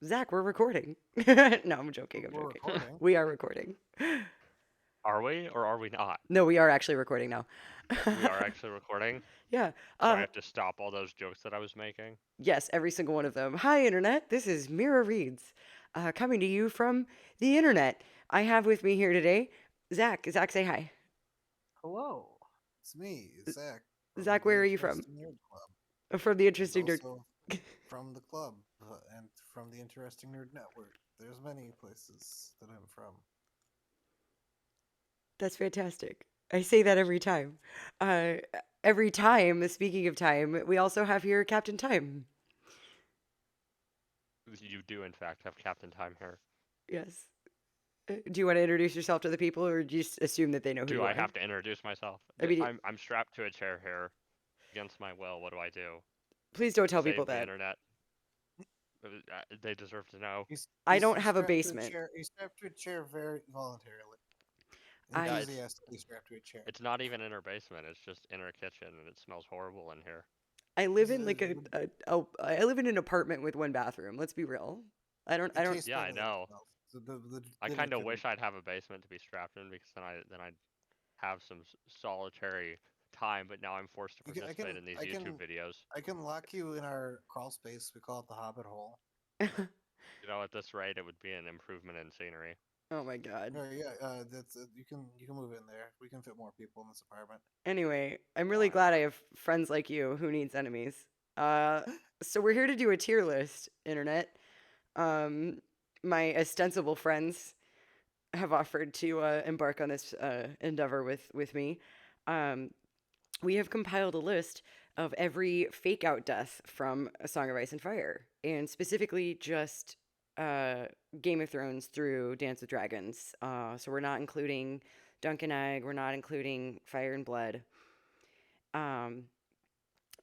Zach, we're recording. No, I'm joking. I'm We're joking. recording. We are recording. Are we or are we not? No, we are actually recording now. We are actually recording, Yeah. so I have to stop all those jokes that I was making. Yes, every single one of them. Hi, Internet. This is Mira Reads, coming to you from the Internet. I have with me here today Zach. Zach, say hi. Hello, it's me, Zach, from Zach, the where are you from? Interesting Nerd Club, From the and Interesting Nerd. also from the club and from the Interesting Nerd Network. There's many places that I'm from. That's fantastic. I say that every time. Uh, every time, speaking of time, we also have here Captain Time. You do, in fact, have Captain Time here. Yes. Do you want to introduce yourself to the people, or do you just assume that they know who Do you I are? have to introduce myself? I mean, I'm strapped to a chair here, against my will. What do I do? please don't tell people Save the that. internet. They deserve to know. I don't He's have a strapped to a basement. chair. He's strapped to a chair very voluntarily, I Yeah, it's enthusiastically strapped to a chair. it's not even in our basement. It's just in our kitchen, and it smells horrible in here. I live This in like is, it, would, I live in an apartment with one bathroom. Let's be real. I it don't tastes Yeah, I better than it know. smells. So the I dinner kind of couldn't. wish I'd have a basement to be strapped in because then I'd have some solitary time. But now I'm forced to You can, participate in these YouTube videos. I can lock you in our crawl space. We call it the Hobbit Hole. You know, at this rate, it would be an improvement in scenery. Oh my god. Yeah, that's you can move in there. We can fit more people in this apartment. Anyway, I'm really glad I Whatever. have friends like you who needs enemies. Uh, so we're here to do a tier list, internet. Um, my ostensible friends have offered to embark on this endeavor with me. Um, we have compiled a list of every fake out death from A Song of Ice and Fire, and specifically just uh, Game of Thrones through Dance with Dragons. So we're not including Dunk and Egg, we're not including Fire and Blood. Um,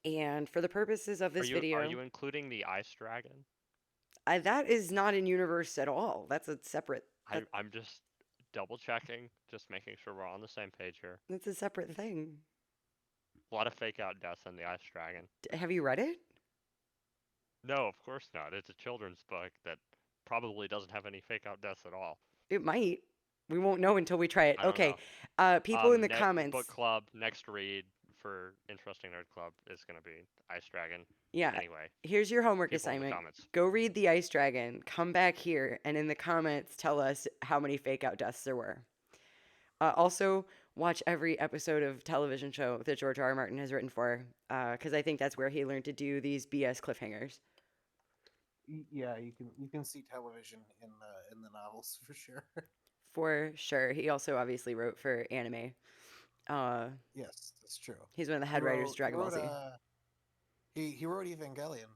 and for the purposes of Are this you video, including the ice dragon? that is not in universe at all. That's a separate that I'm just double checking, just making sure we're on the same page here. that's a separate thing. A lot of fake out deaths in the ice dragon. Have you read it? No, of course not. It's a children's book that probably doesn't have any fake out deaths at all. It might. We won't know until we try it. I don't Okay. know. People in the Book comments. club next read for Interesting Nerd Club is gonna be Ice Dragon. Yeah. Anyway, Here's your homework people in the assignment. comments. Go read The Ice Dragon, come back here, and in the comments tell us how many fake out deaths there were. Also, watch every episode of television show that George R. R. Martin has written for, because I think that's where he learned to do these BS cliffhangers. Yeah, you can see television in the novels for sure. For sure. He also obviously wrote for anime. Uh, Yes, that's true. he's one of the head writers of He Dragon Ball wrote Z. he wrote Evangelion.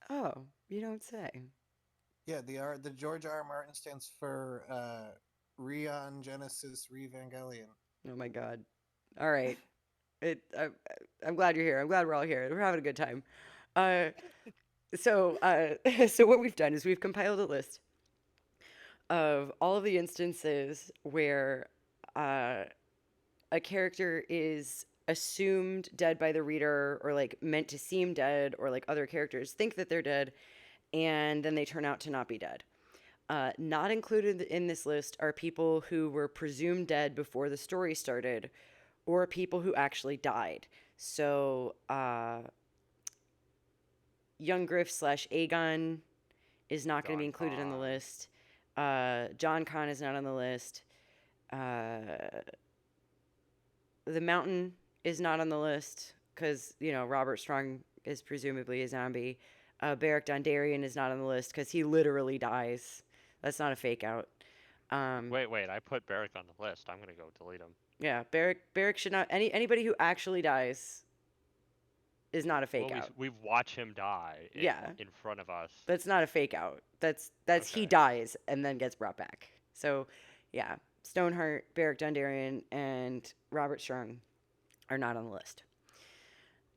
Oh, you don't say. Yeah, the George R. R. Martin stands for Rion Genesis Revangelion. Oh my god. All right. It. I'm glad you're here. I'm glad we're all here. We're having a good time. Uh, so what we've done is we've compiled a list of all of the instances where uh, a character is assumed dead by the reader or like meant to seem dead or like other characters think that they're dead and then they turn out to not be dead. Not included in this list are people who were presumed dead before the story started or people who actually died. So, Young Griff slash Aegon is not going to be Don included on the Con. list. John Con is not on the list. Uh, the Mountain is not on the list because, you know, Robert Strong is presumably a zombie. Beric Dondarrion is not on the list because he literally dies. That's not a fake out. Um, Wait. I put Barrick on the list. I'm gonna go delete him. yeah, Beric should not. Anybody who actually dies is not a fake Well, out. we watch him die Yeah, in front of us. that's not a fake out. That's he Okay. dies and then gets brought back. So, yeah, Stoneheart, Beric Dondarrion, and Robert Strong are not on the list.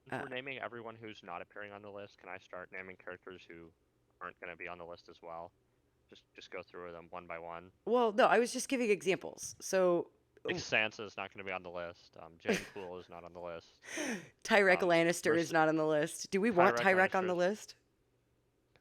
Since Uh, we're naming everyone who's not appearing on the list, can I start naming characters who aren't gonna be on the list as well? Just go through them one by one. well, no, I was just giving examples. So, Like Sansa is not going to be on the list. Jane Cool is not on the list. Tyrek Um, Lannister is Merc- not on the list. Do we want Tyrek Tyrek on Lannister the is list?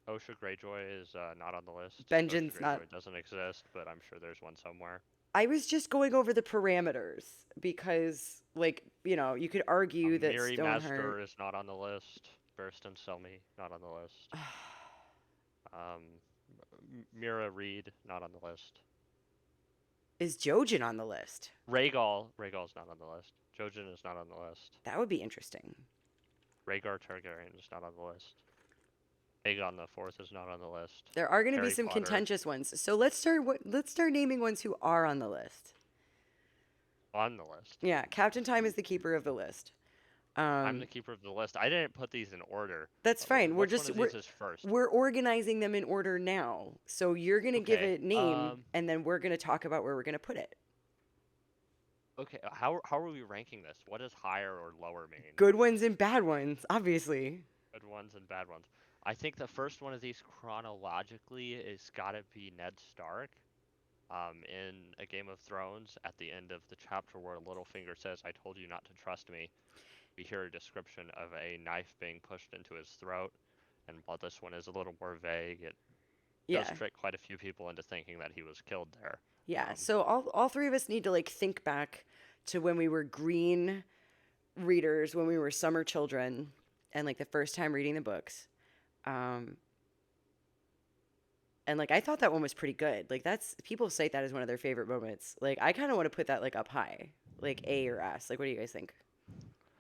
OSHA Greyjoy is not on the list. OSHA Benjen's not. Greyjoy doesn't exist, but I'm sure there's one somewhere. I was just going over the parameters because, like, you could argue that Miri Stoneheart. Master is not on the list. Burst and Selmy, not on the list. Mira Reed, not on the list. Is Jojen on the list? Rhaegal's not on the list. Jojen is not on the list. That would be interesting. Rhaegar Targaryen is not on the list. Aegon the Fourth is not on the list. There are going to be Harry some Potter. contentious ones. So let's start naming ones who are on the list. On the list. Yeah, Captain Time is the keeper of the list. I'm the keeper of the list. I didn't put these in order. That's fine. Which one of these is first? We're organizing them in order now. So you're going to give Okay, it name, and then we're going to talk about where we're going to put it. Okay, how are we ranking this? What does higher or lower mean? Good ones and bad ones, obviously. Good ones and bad ones. I think the first one of these chronologically is gotta be Ned Stark. In A Game of Thrones, at the end of the chapter where Littlefinger says, "I told you not to trust me," we hear a description of a knife being pushed into his throat. And while this one is a little more vague, it does trick quite a few people into thinking that he was killed there. Yeah, so all three of us need to, like, think back to when we were green readers, when we were summer children, and, like, the first time reading the books. And, like, I thought that one was pretty good. Like, people cite that as one of their favorite moments. Like, I kind of want to put that, like, up high, like A or S. Like, what do you guys think?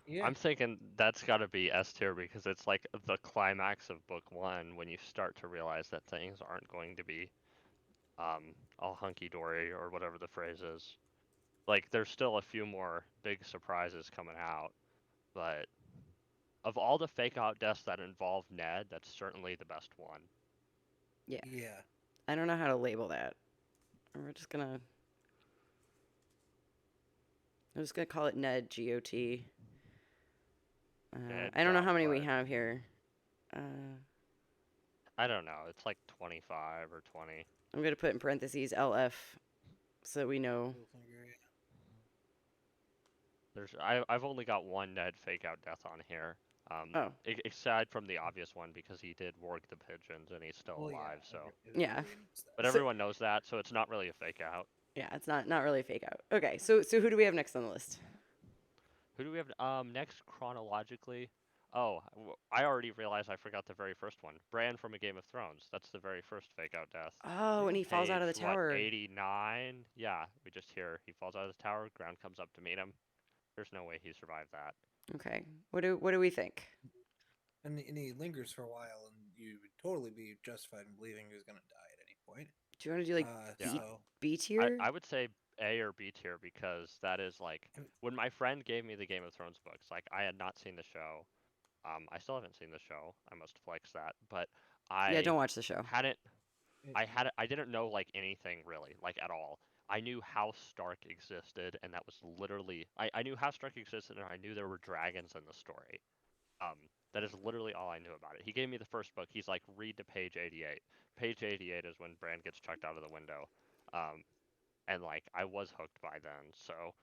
Yeah. I'm thinking that's got to be S tier because it's like the climax of book one when you start to realize that things aren't going to be all hunky dory or whatever the phrase is. Like, there's still a few more big surprises coming out, but of all the fake out deaths that involve Ned, that's certainly the best one. Yeah. Yeah. I don't know how to label that. I'm just gonna call it Ned GOT. I don't know how many we have here. I don't know. It's like 25 or 20. I'm gonna put in parentheses LF so that we know. I've only got one Ned fake out death on here. Aside from the obvious one because he did warg the pigeons and he's still alive. So yeah. But everyone knows that, so it's not really a fake out. Yeah, it's not really a fake out. Okay, so who do we have next on the list? Who do we have next chronologically? Oh, I already realized I forgot the very first one. Bran from A Game of Thrones. That's the very first fake out death. Oh, and he falls out of the tower. 89? Yeah, we just hear he falls out of the tower, Ground comes up to meet him. There's no way he survived that. Okay. What do we think? And he lingers for a while, and you would totally be justified in believing he was going to die at any point. Do you want to do, like, B tier? I would say A or B tier because that is like when my friend gave me the Game of Thrones books, like I had not seen the show. I still haven't seen the show. I must flex that, but don't watch the show. I didn't know like anything really, like at all. I knew House Stark existed, and that was literally I knew House Stark existed, and I knew there were dragons in the story. That is literally all I knew about it. He gave me the first book. He's like, read to page 88. Page 88 is when Bran gets chucked out of the window. And like I was hooked by then. So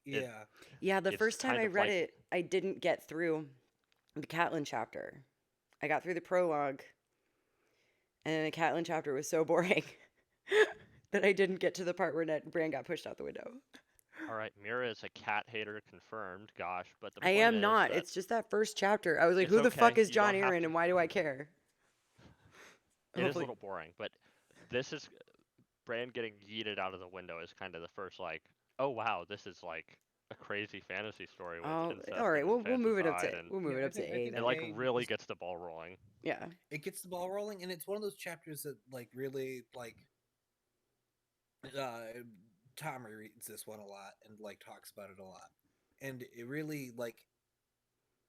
yeah. The first time I read it, I didn't get through the Catelyn chapter. I got through the prologue, and the Catelyn chapter was so boring that I didn't get to the part where Bran got pushed out the window. All right, Mira is a cat hater confirmed. Gosh, but I am not. It's just that first chapter. I was like, who the fuck is Jon Arryn, and why do I care? It is a little boring, but this is Bran getting yeeted out of the window is kind of the first like, oh wow, this is like a crazy fantasy story. With all right, we'll move it up to A. It like really gets the ball rolling. Yeah, it gets the ball rolling, and it's one of those chapters that like really like. Tom reads this one a lot and like talks about it a lot, and it really like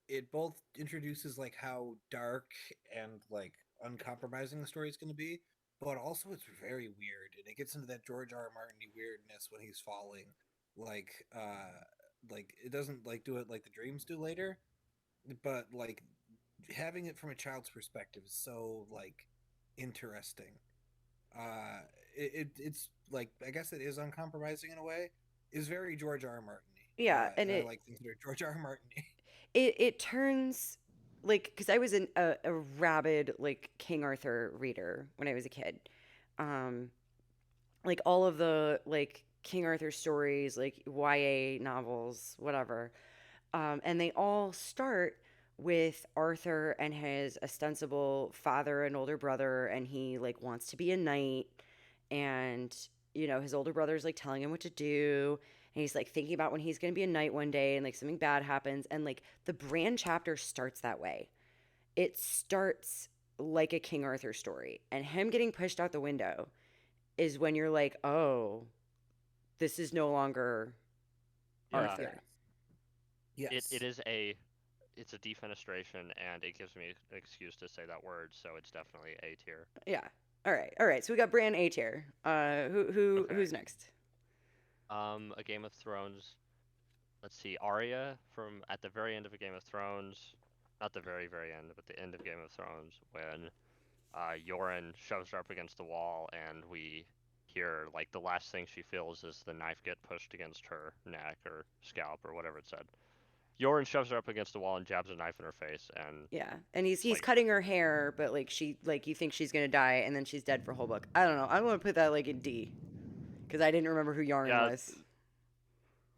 it both introduces like how dark and like uncompromising the story is going to be, but also it's very weird, and it gets into that George R. R. Martin weirdness when he's falling, like it doesn't like do it like the dreams do later, but like having it from a child's perspective is so like interesting. It's like I guess it is uncompromising in a way. Is very George R. R. Martin. Yeah, and I like consider George R. R. Martin. It turns like, because I was a rabid like King Arthur reader when I was a kid. Um, like all of the like King Arthur stories, like YA novels, whatever. And they all start with Arthur and his ostensible father and older brother, and he like wants to be a knight, and his older brother's like telling him what to do, and he's like thinking about when he's going to be a knight one day, and like something bad happens, and like the brand chapter starts that way. It starts like a King Arthur story, and him getting pushed out the window is when you're like, oh, this is no longer Yeah, Yes. Arthur. Yes. it's a defenestration, and it gives me an excuse to say that word, so it's definitely A tier. Yeah. All right. All right. So we got Bran A tier. Okay. Who's next? A Game of Thrones. Let's see, Arya from at the very end of a Game of Thrones, not the very very end, but the end of Game of Thrones when Yoren shoves her up against the wall, and we hear like the last thing she feels is the knife get pushed against her neck or scalp or whatever it said. Yoren shoves her up against the wall and jabs a knife in her face, and Yeah. And he's like, cutting her hair, but like she like you think she's gonna die, and then she's dead for a whole book. I don't know. I want to put that like in D because I didn't remember who Yarn yeah. was.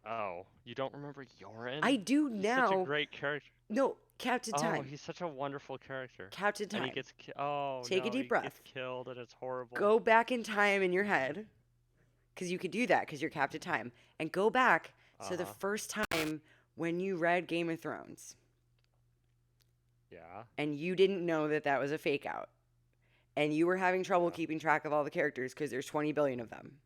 Oh, you don't remember I Yoren? do He's such a now. great character. No, Captain Oh, Time. he's such a wonderful character. Captain And he Time. gets oh Take a no, deep he gets breath. killed, and it's horrible. Go back in time in your head because you could do that because you're Captain Time, and go back to the Uh-huh. first time when you read Game of Thrones Yeah. and you didn't know that that was a fake out, and you were having trouble Yeah. keeping track of all the characters because there's 20 billion of them.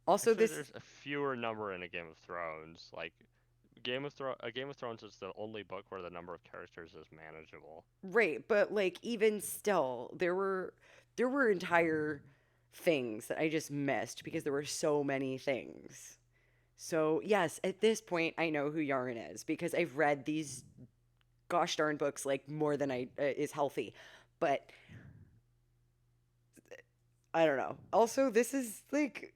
Also, Actually, this there's a fewer number in a Game of Thrones. Like a Game of Thrones is the only book where the number of characters is manageable. right, but like even still, there were entire things that I just missed because there were so many things. So yes, at this point, I know who Yarn is because I've read these gosh darn books like more than I is healthy. But I don't know. Also, this is like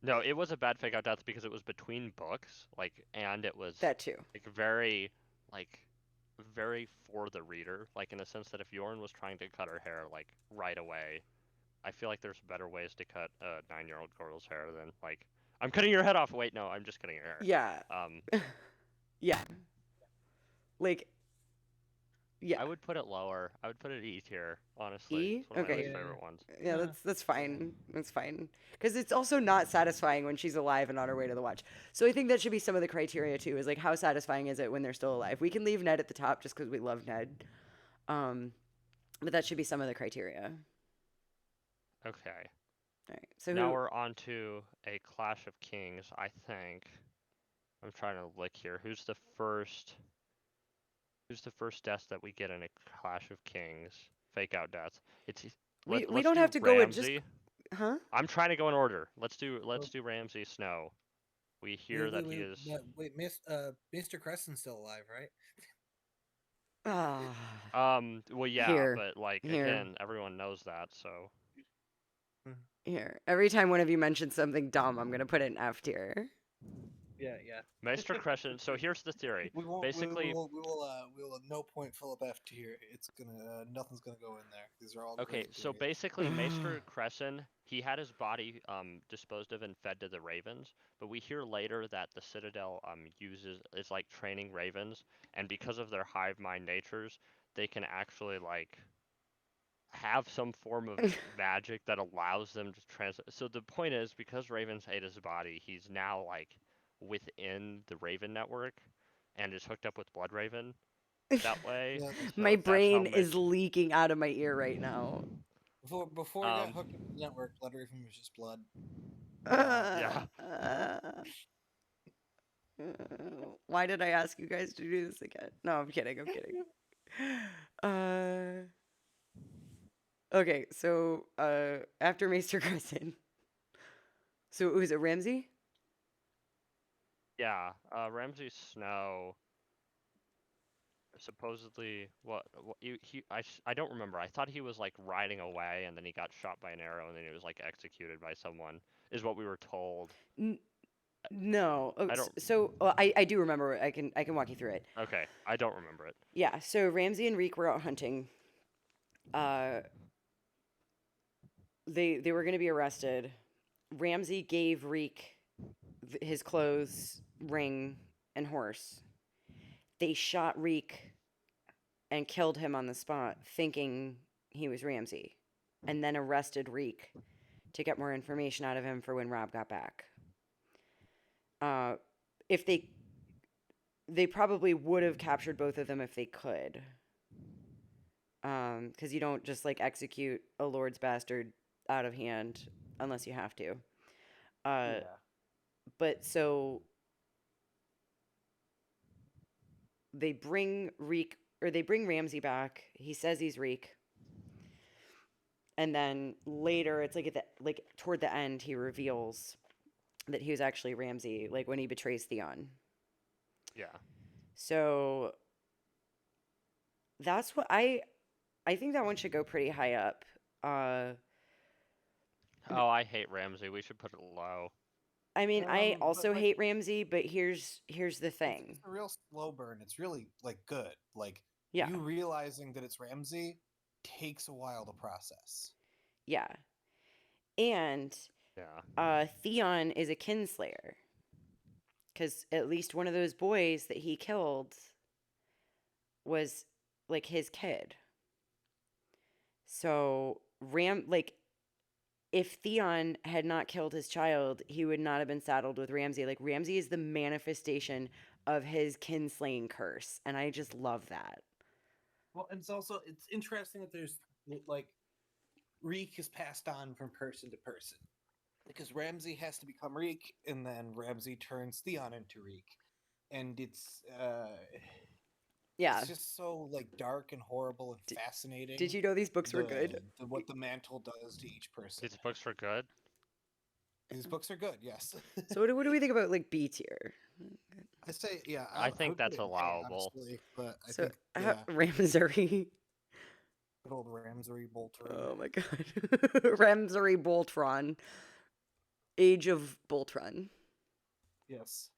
No, it was a bad fake out death because it was between books, like, and it was that too. like very, like, very for the reader, like in a sense that if Yorn was trying to cut her hair like right away, I feel like there's better ways to cut a 9-year-old girl's hair than like I'm cutting your head off. Wait, no, I'm just cutting your hair. Yeah, Um, yeah, like yeah. I would put it lower. I would put it E tier, honestly. E. It's one of my Okay. least Yeah. favorite ones. Yeah, that's fine. That's fine. Because it's also not satisfying when she's alive and on her way to the watch. So I think that should be some of the criteria too. Is like how satisfying is it when they're still alive? We can leave Ned at the top just because we love Ned. Um, but that should be some of the criteria. Okay. All right. So Now who? we're on to a Clash of Kings, I think. I'm trying to look here. Who's the first death that we get in a Clash of Kings? Fake out death. It's We let's don't have do to go with just. Ramsay. Huh? I'm trying to go in order. Let's Oh, do Ramsay Snow. We wait, hear wait, that he wait, is wait, Mr. Creston's still alive, right? Ah, well yeah, here, but like here, again, everyone knows that, so Mhm. here. Every time one of you mentions something dumb, I'm gonna put it in F tier. Yeah, yeah. Maester Crescent. So here's the theory. We won't. Basically, We will. No point Philip F tier. It's gonna. Nothing's gonna go in there. These are all okay, great so theories. basically Maester Crescent, he had his body disposed of and fed to the ravens, but we hear later that the Citadel uses is like training ravens, and because of their hive mind natures, they can actually like have some form of magic that allows them to trans. So the point is, because ravens ate his body, he's now like within the Raven network, and is hooked up with Blood Raven that way. Yeah. My So that's how brain is much. leaking out of my ear right now. Before he got Um, hooked up to the network, Blood Raven was just blood. yeah. Why did I ask you guys to do this again? No, I'm kidding. I'm kidding. Uh, okay, so after Maester Crescent, so was it Ramsey? Yeah, Ramsay Snow supposedly what I don't remember. I thought he was like riding away and then he got shot by an arrow and then he was like executed by someone is what we were told. No. Oh, I don't. so I do remember. I can walk you through it. Okay, I don't remember it. Yeah. So Ramsey and Reek were out hunting. Uh, they were going to be arrested. Ramsey gave Reek his clothes, ring, and horse. They shot Reek and killed him on the spot, thinking he was Ramsey, and then arrested Reek to get more information out of him for when Rob got back. If they probably would have captured both of them if they could, because you don't just like execute a lord's bastard out of hand unless you have to. Uh, Yeah. but so they bring Reek or they bring Ramsey back. He says he's Reek, and then later it's like at the like toward the end he reveals that he was actually Ramsey, like when he betrays Theon. Yeah. So that's what I think that one should go pretty high up. Uh, Oh, I hate Ramsey. We should put it low. I mean, I But also like hate Ramsey, but here's the it's thing. a real slow burn. It's really like good. Like Yeah, you realizing that it's Ramsey takes a while to process. yeah, and Yeah. Theon is a kinslayer because at least one of those boys that he killed was like his kid. So like if Theon had not killed his child, he would not have been saddled with Ramsey. Like Ramsey is the manifestation of his kinslaying curse, and I just love that. Well, and it's interesting that there's like Reek is passed on from person to person because Ramsey has to become Reek, and then Ramsey turns Theon into Reek, and Yeah. it's just so like dark and horrible and D- did fascinating. you know these books were good? What the mantle does to each person. These books were good. These books are good, yes. So what do we think about like B tier? I say, yeah, I I think would put that's it A, allowable. honestly, but I So think, yeah, Ramsey. good old Ramsey Bolter. Oh my god. Ramsey Boltron. Age of Boltron. Yes.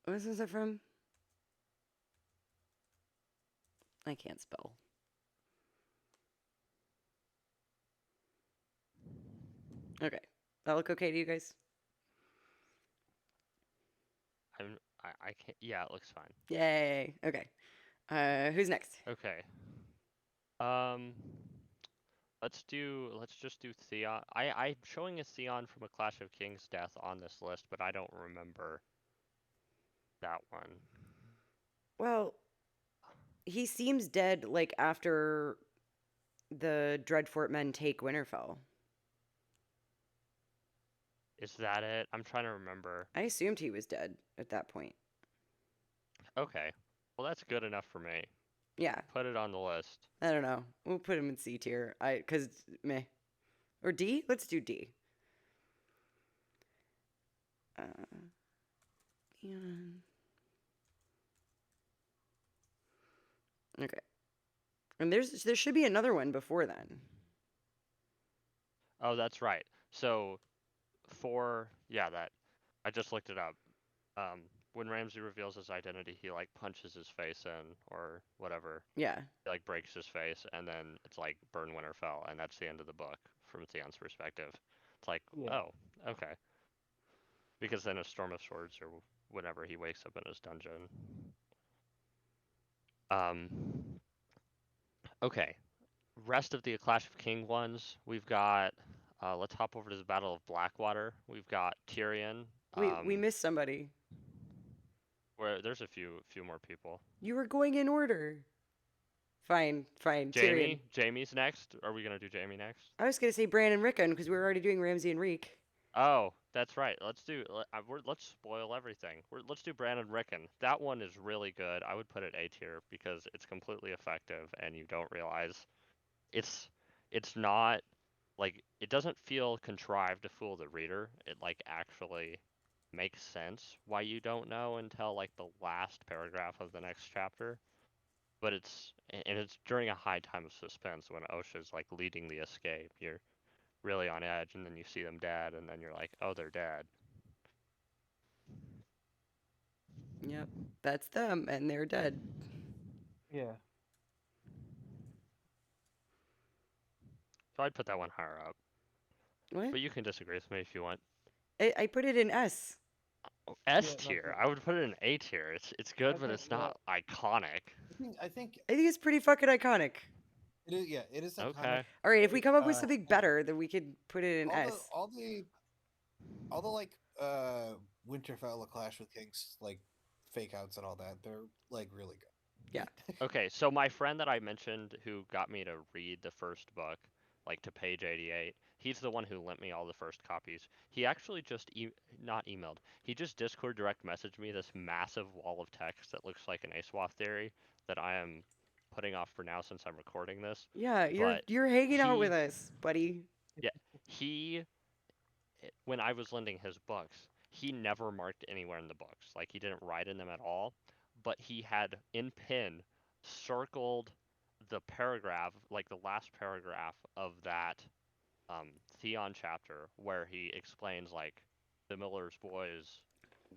What is that from? I can't spell. Okay. That look okay to you guys? I can't. Yeah, it looks fine. Yay. Okay. Who's next? Okay. Um. Let's just do Theon. I'm showing a Theon from a Clash of Kings death on this list, but I don't remember that one. Well, he seems dead like after the Dreadfort men take Winterfell. Is that it? I'm trying to remember. I assumed he was dead at that point. Okay. Well, that's good enough for me. Yeah. Put it on the list. I don't know. We'll put him in C tier. Cause meh. Or D? Let's do D. And okay. And there should be another one before then. Oh, that's right. So, that I just looked it up. Um, when Ramsey reveals his identity, he like punches his face in or whatever. Yeah. He like breaks his face, and then it's like burn Winterfell, and that's the end of the book from Theon's perspective. It's like, Yeah. oh, okay. Because then a Storm of Swords or whenever he wakes up in his dungeon. Um. Okay. Rest of the Clash of King ones, we've got. Let's hop over to the Battle of Blackwater. We've got Tyrion. We missed somebody. Where there's a few more people. You were going in order. Fine. Tyrion. Jamie's next. Are we gonna do Jamie next? I was gonna say Bran and Rickon because we were already doing Ramsey and Reek. Oh, that's right. Let's spoil everything. Let's do Brandon Rickon. That one is really good. I would put it A tier because it's completely effective, and you don't realize it's not like it doesn't feel contrived to fool the reader. It like actually makes sense why you don't know until like the last paragraph of the next chapter. But it's during a high time of suspense when Osha's like leading the escape. You're really on edge, and then you see them dead, and then you're like, oh, they're dead. Yep, that's them, and they're dead. Yeah. So I'd put that one higher up. What? But you can disagree with me if you want. I put it in S. S Yeah, no, tier. I would put it in A tier. It's good, but okay, it's well, not iconic. I think I think it's pretty fucking iconic. it is. Yeah, it is iconic. Okay. All right, if we come up with Uh, something and better, then we could put it in all the S. all the all the like Winterfell, A Clash with Kings like fake outs and all that, they're like really good. Yeah. Okay, so my friend that I mentioned who got me to read the first book, like to page 88, he's the one who lent me all the first copies. He actually just not emailed. He just Discord direct messaged me this massive wall of text that looks like an ASOIAF theory that I am putting off for now since I'm recording this. Yeah, But you're hanging out with he us, buddy. yeah, he when I was lending his books, he never marked anywhere in the books. Like he didn't write in them at all, but he had in pen circled the paragraph, like the last paragraph of that Theon chapter where he explains like the Miller's boys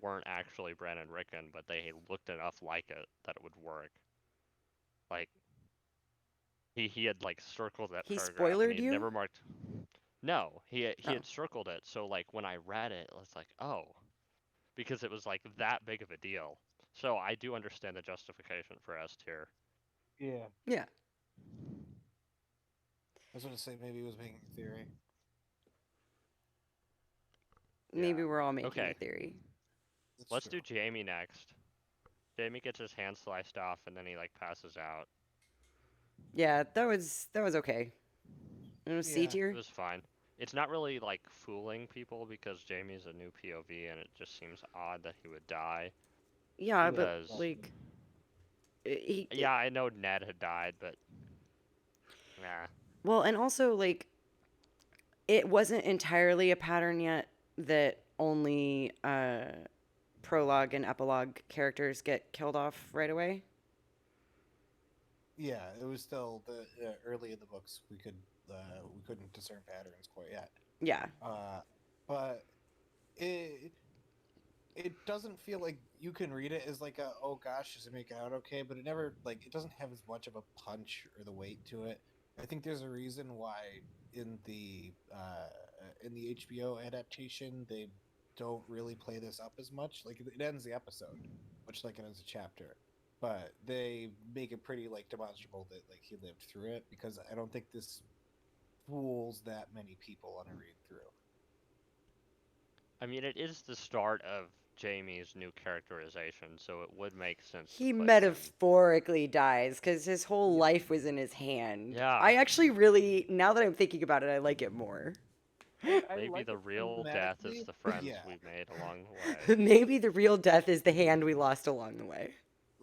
weren't actually Bran and Rickon, but they looked enough like it that it would work. Like he had like circled that He paragraph and spoilered he you? never marked. No, he Oh. had circled it, so like when I read it, it's like, oh, because it was like that big of a deal. So I do understand the justification for S tier. Yeah, Yeah. I was gonna say maybe he was making a theory. Maybe Yeah. we're all making Okay, a theory. That's let's true. do Jamie next. Jamie gets his hand sliced off and then he like passes out. Yeah, that was okay. C Yeah, It tier. was fine. It's not really like fooling people because Jamie's a new POV and it just seems odd that he would die Yeah, yeah, but because like he yeah, I know Ned had died, but nah. well, and also like it wasn't entirely a pattern yet that only prologue and epilogue characters get killed off right away. yeah. It was still the early in the books. We couldn't discern patterns quite yet. Yeah. Uh, but it it doesn't feel like you can read it as like a oh gosh, does it make it out okay? But it never like it doesn't have as much of a punch or the weight to it. I think there's a reason why in the HBO adaptation they don't really play this up as much. Like it ends the episode, much like it ends a chapter, but they make it pretty like demonstrable that like he lived through it because I don't think this fools that many people on a read through. I mean, it is the start of Jamie's new characterization, so it would make sense to He put him. metaphorically dies because his whole Yeah. life was in his hand. Yeah. I actually really, now that I'm thinking about it, I like it more. I Maybe like the it real death is thematically, the but friends yeah. we've made along the way. Maybe the real death is the hand we lost along the way.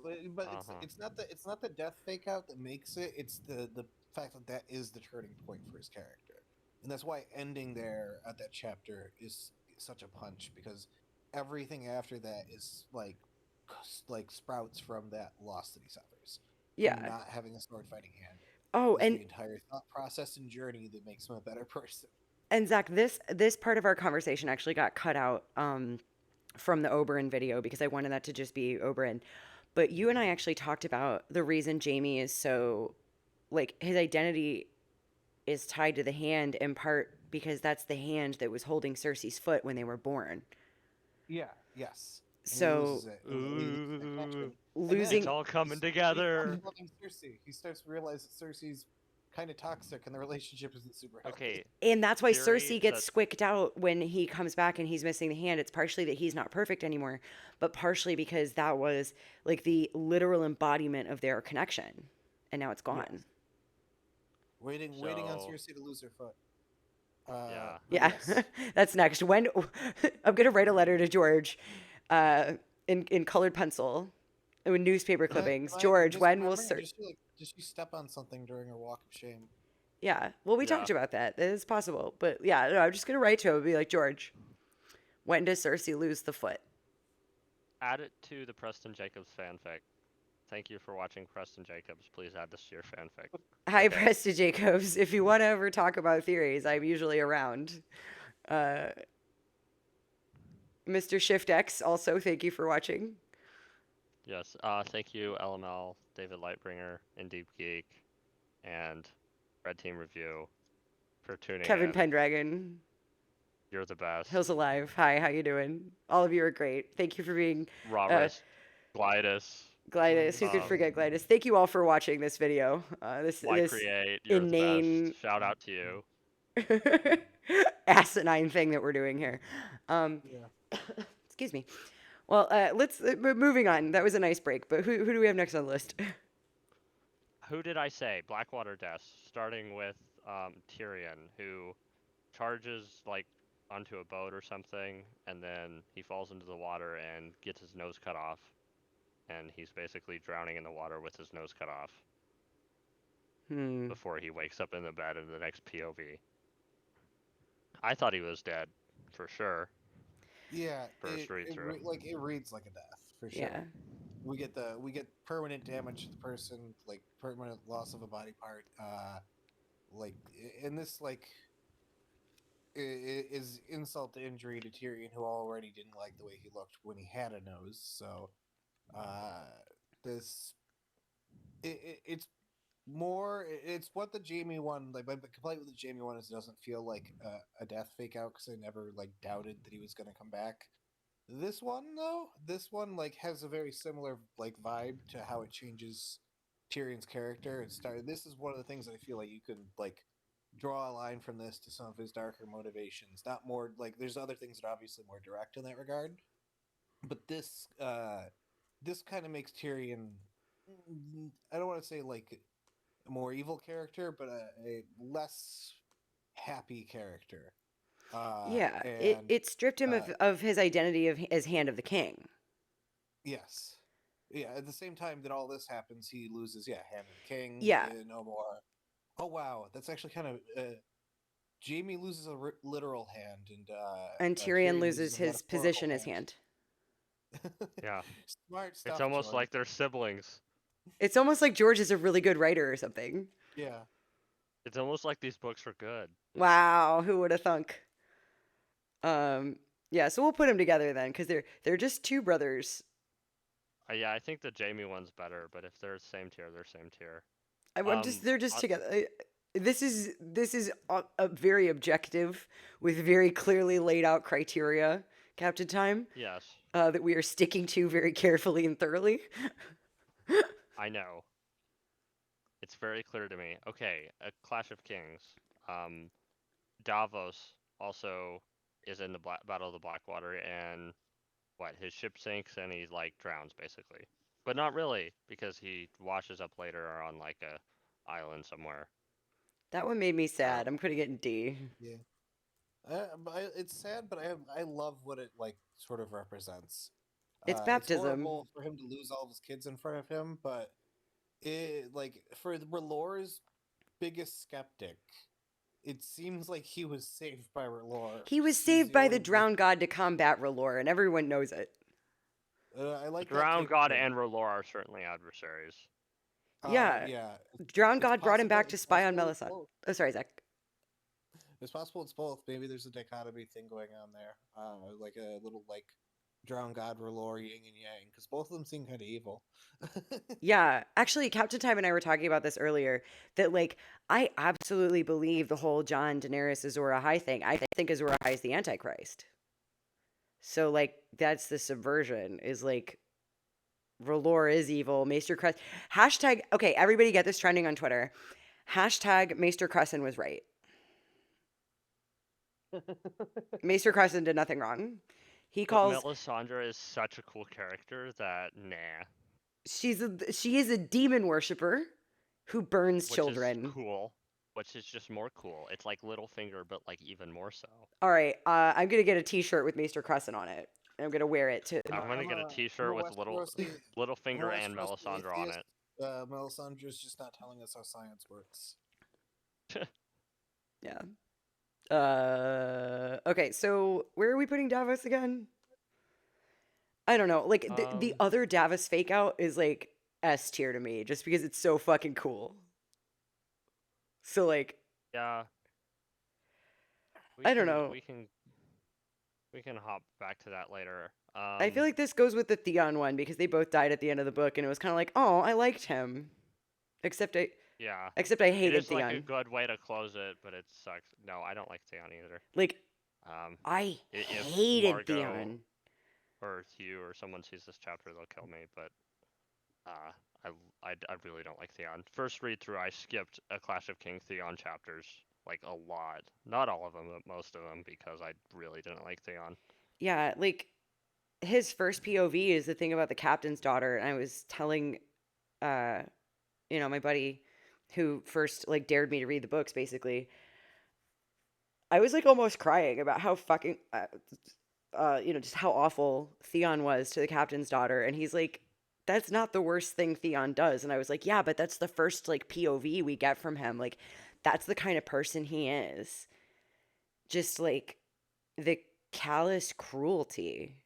But Uh-huh. it's not the death fake out that makes it. It's the fact that that is the turning point for his character, and that's why ending there at that chapter is such a punch because everything after that is like sprouts from that loss that he suffers from Yeah. not having a sword fighting hand. Oh, Is the entire thought process and journey that makes him a better person. and Zach, this part of our conversation actually got cut out from the Oberyn video because I wanted that to just be Oberyn. But you and I actually talked about the reason Jamie is so like his identity is tied to the hand in part because that's the hand that was holding Cersei's foot when they were born. Yeah. Yes. And he So loses it, and it leads to the Ooh, connection. And then losing it's all coming he together. stops loving Cersei. He starts to realize that Cersei's kind of toxic, and the relationship isn't super healthy. Okay, and that's why theory Cersei gets that squicked out when he comes back and he's missing the hand. It's partially that he's not perfect anymore, but partially because that was like the literal embodiment of their connection. And now it's gone. Yes. Waiting on So- Cersei to lose her foot. Yeah. But Yeah. yes. That's next. When I'm going to write a letter to George in colored pencil with newspaper clippings. George, Just when will remembering, just you step on something during her walk of shame. Yeah. Well, we Yeah. talked about that. That is possible. But yeah, no, I'm just going to write to him and be like, George, when does Cersei lose the foot? add it to the Preston Jacobs fanfic. Thank you for watching Preston Jacobs. Please add this to your fanfic. Hi, Okay. Presta Jacobs. If you want to ever talk about theories, I'm usually around. Uh, Mr. Shift X, also, thank you for watching. Yes. Thank you, LML, David Lightbringer, and Deep Geek, and Red Team Review for tuning Kevin in. Pendragon, You're the best. Hills Alive. Hi, how you doing? All of you are great. Thank you for being Rawris, Glidus, Glidus. Who could forget Glidus? Thank you all for watching this video. This Create. You're the inane best. Shout out to you. asinine thing that we're doing here. Yeah. Excuse me. Well, let's moving on. That was a nice break. But who do we have next on the list? Who did I say? Blackwater deaths, starting with Tyrion, who charges like onto a boat or something, and then he falls into the water and gets his nose cut off, and he's basically drowning in the water with his nose cut off before he wakes up in the bed in the next POV. I thought he was dead, for sure. Yeah, First read through. it reads like a death for sure. Yeah. We get permanent damage to the person, like permanent loss of a body part. Like and this is insult to injury to Tyrion, who already didn't like the way he looked when he had a nose. So, this it's more it's what the Jamie one, like my complaint with the Jamie one is it doesn't feel like a death fake out because I never like doubted that he was going to come back. This one like has a very similar like vibe to how it changes Tyrion's character. This is one of the things that I feel like you could like draw a line from this to some of his darker motivations. Not more like there's other things that are obviously more direct in that regard, but this kind of makes Tyrion, I don't want to say like a more evil character, but a less happy character. Yeah, And it stripped him of his identity as Hand of the King. Yes. Yeah, at the same time that all this happens, he loses, Hand of the King. Yeah. No more. Oh, wow. That's actually kind of. Jamie loses a literal hand, And Tyrion loses a his metaphorical position as hand. Yeah. Smart stuff. It's almost George. like they're siblings. It's almost like George is a really good writer or something. Yeah. It's almost like these books are good. Wow, who would have thunk? Yeah, so we'll put them together then, because they're just two brothers. Yeah, I think the Jamie one's better, but if they're same tier, they're same tier. They're just together. This is a very objective, with very clearly laid out criteria, Captain Time. Yes. That we are sticking to very carefully and thoroughly. I know. It's very clear to me. Okay, a Clash of Kings. Davos also is in the Battle of the Blackwater, and his ship sinks and he like drowns basically, but not really because he washes up later on like a island somewhere. That one made me sad. I'm putting it in D. Yeah. It's sad, but I love what it like sort of represents. It's baptism. It's horrible for him to lose all of his kids in front of him, but it like for R'hllor's biggest skeptic, it seems like he was saved by R'hllor. He was saved by the drowned god to combat R'hllor, and everyone knows it. I like the drowned god and R'hllor are certainly adversaries. Yeah. Drowned god brought him back to spy on Melisandre. Oh, sorry, Zach. It's possible it's both. Maybe there's a dichotomy thing going on there. Like a little like drowned god R'hllor yin and yang, because both of them seem kind of evil. Yeah, actually, Captain Time and I were talking about this earlier. That like I absolutely believe the whole Jon Daenerys Azor Ahai thing. I think Azor Ahai is the Antichrist. So like that's the subversion. Is like R'hllor is evil. Maester Cress. Hashtag. Okay, everybody get this trending on Twitter. Hashtag Maester Crescent was right. Maester Crescent did nothing wrong. He calls Melisandre is such a cool character that nah. She is a demon worshiper who burns children. Is cool. Which is just more cool. It's like Littlefinger, but like even more so. All right, I'm gonna get a T-shirt with Maester Crescent on it. I'm gonna wear it too. I'm gonna get a T-shirt with Littlefinger and Melisandre on it. Melisandre's just not telling us how science works. Yeah. Okay, so where are we putting Davos again? I don't know. Like the other Davos fake out is like S tier to me, just because it's so fucking cool. So like, Yeah, we I don't can know. we can we can hop back to that later. I feel like this goes with the Theon one because they both died at the end of the book, and it was kind of like, oh, I liked him, except I, Yeah, except I it hated is like a Theon. good way to close it, but it sucks. No, I don't like Theon either. Like, Um, I if hated Margot Theon. or Hugh or someone sees this chapter, they'll kill me. But uh, I really don't like Theon. First read through, I skipped a Clash of King Theon chapters like a lot. Not all of them, but most of them because I really didn't like Theon. Yeah, like his first POV is the thing about the captain's daughter, and I was telling, uh, my buddy who first like dared me to read the books, basically. I was like almost crying about how fucking, just how awful Theon was to the captain's daughter, and he's like, "That's not the worst thing Theon does," and I was like, "Yeah, but that's the first like POV we get from him. Like, that's the kind of person he is. Just like the callous cruelty."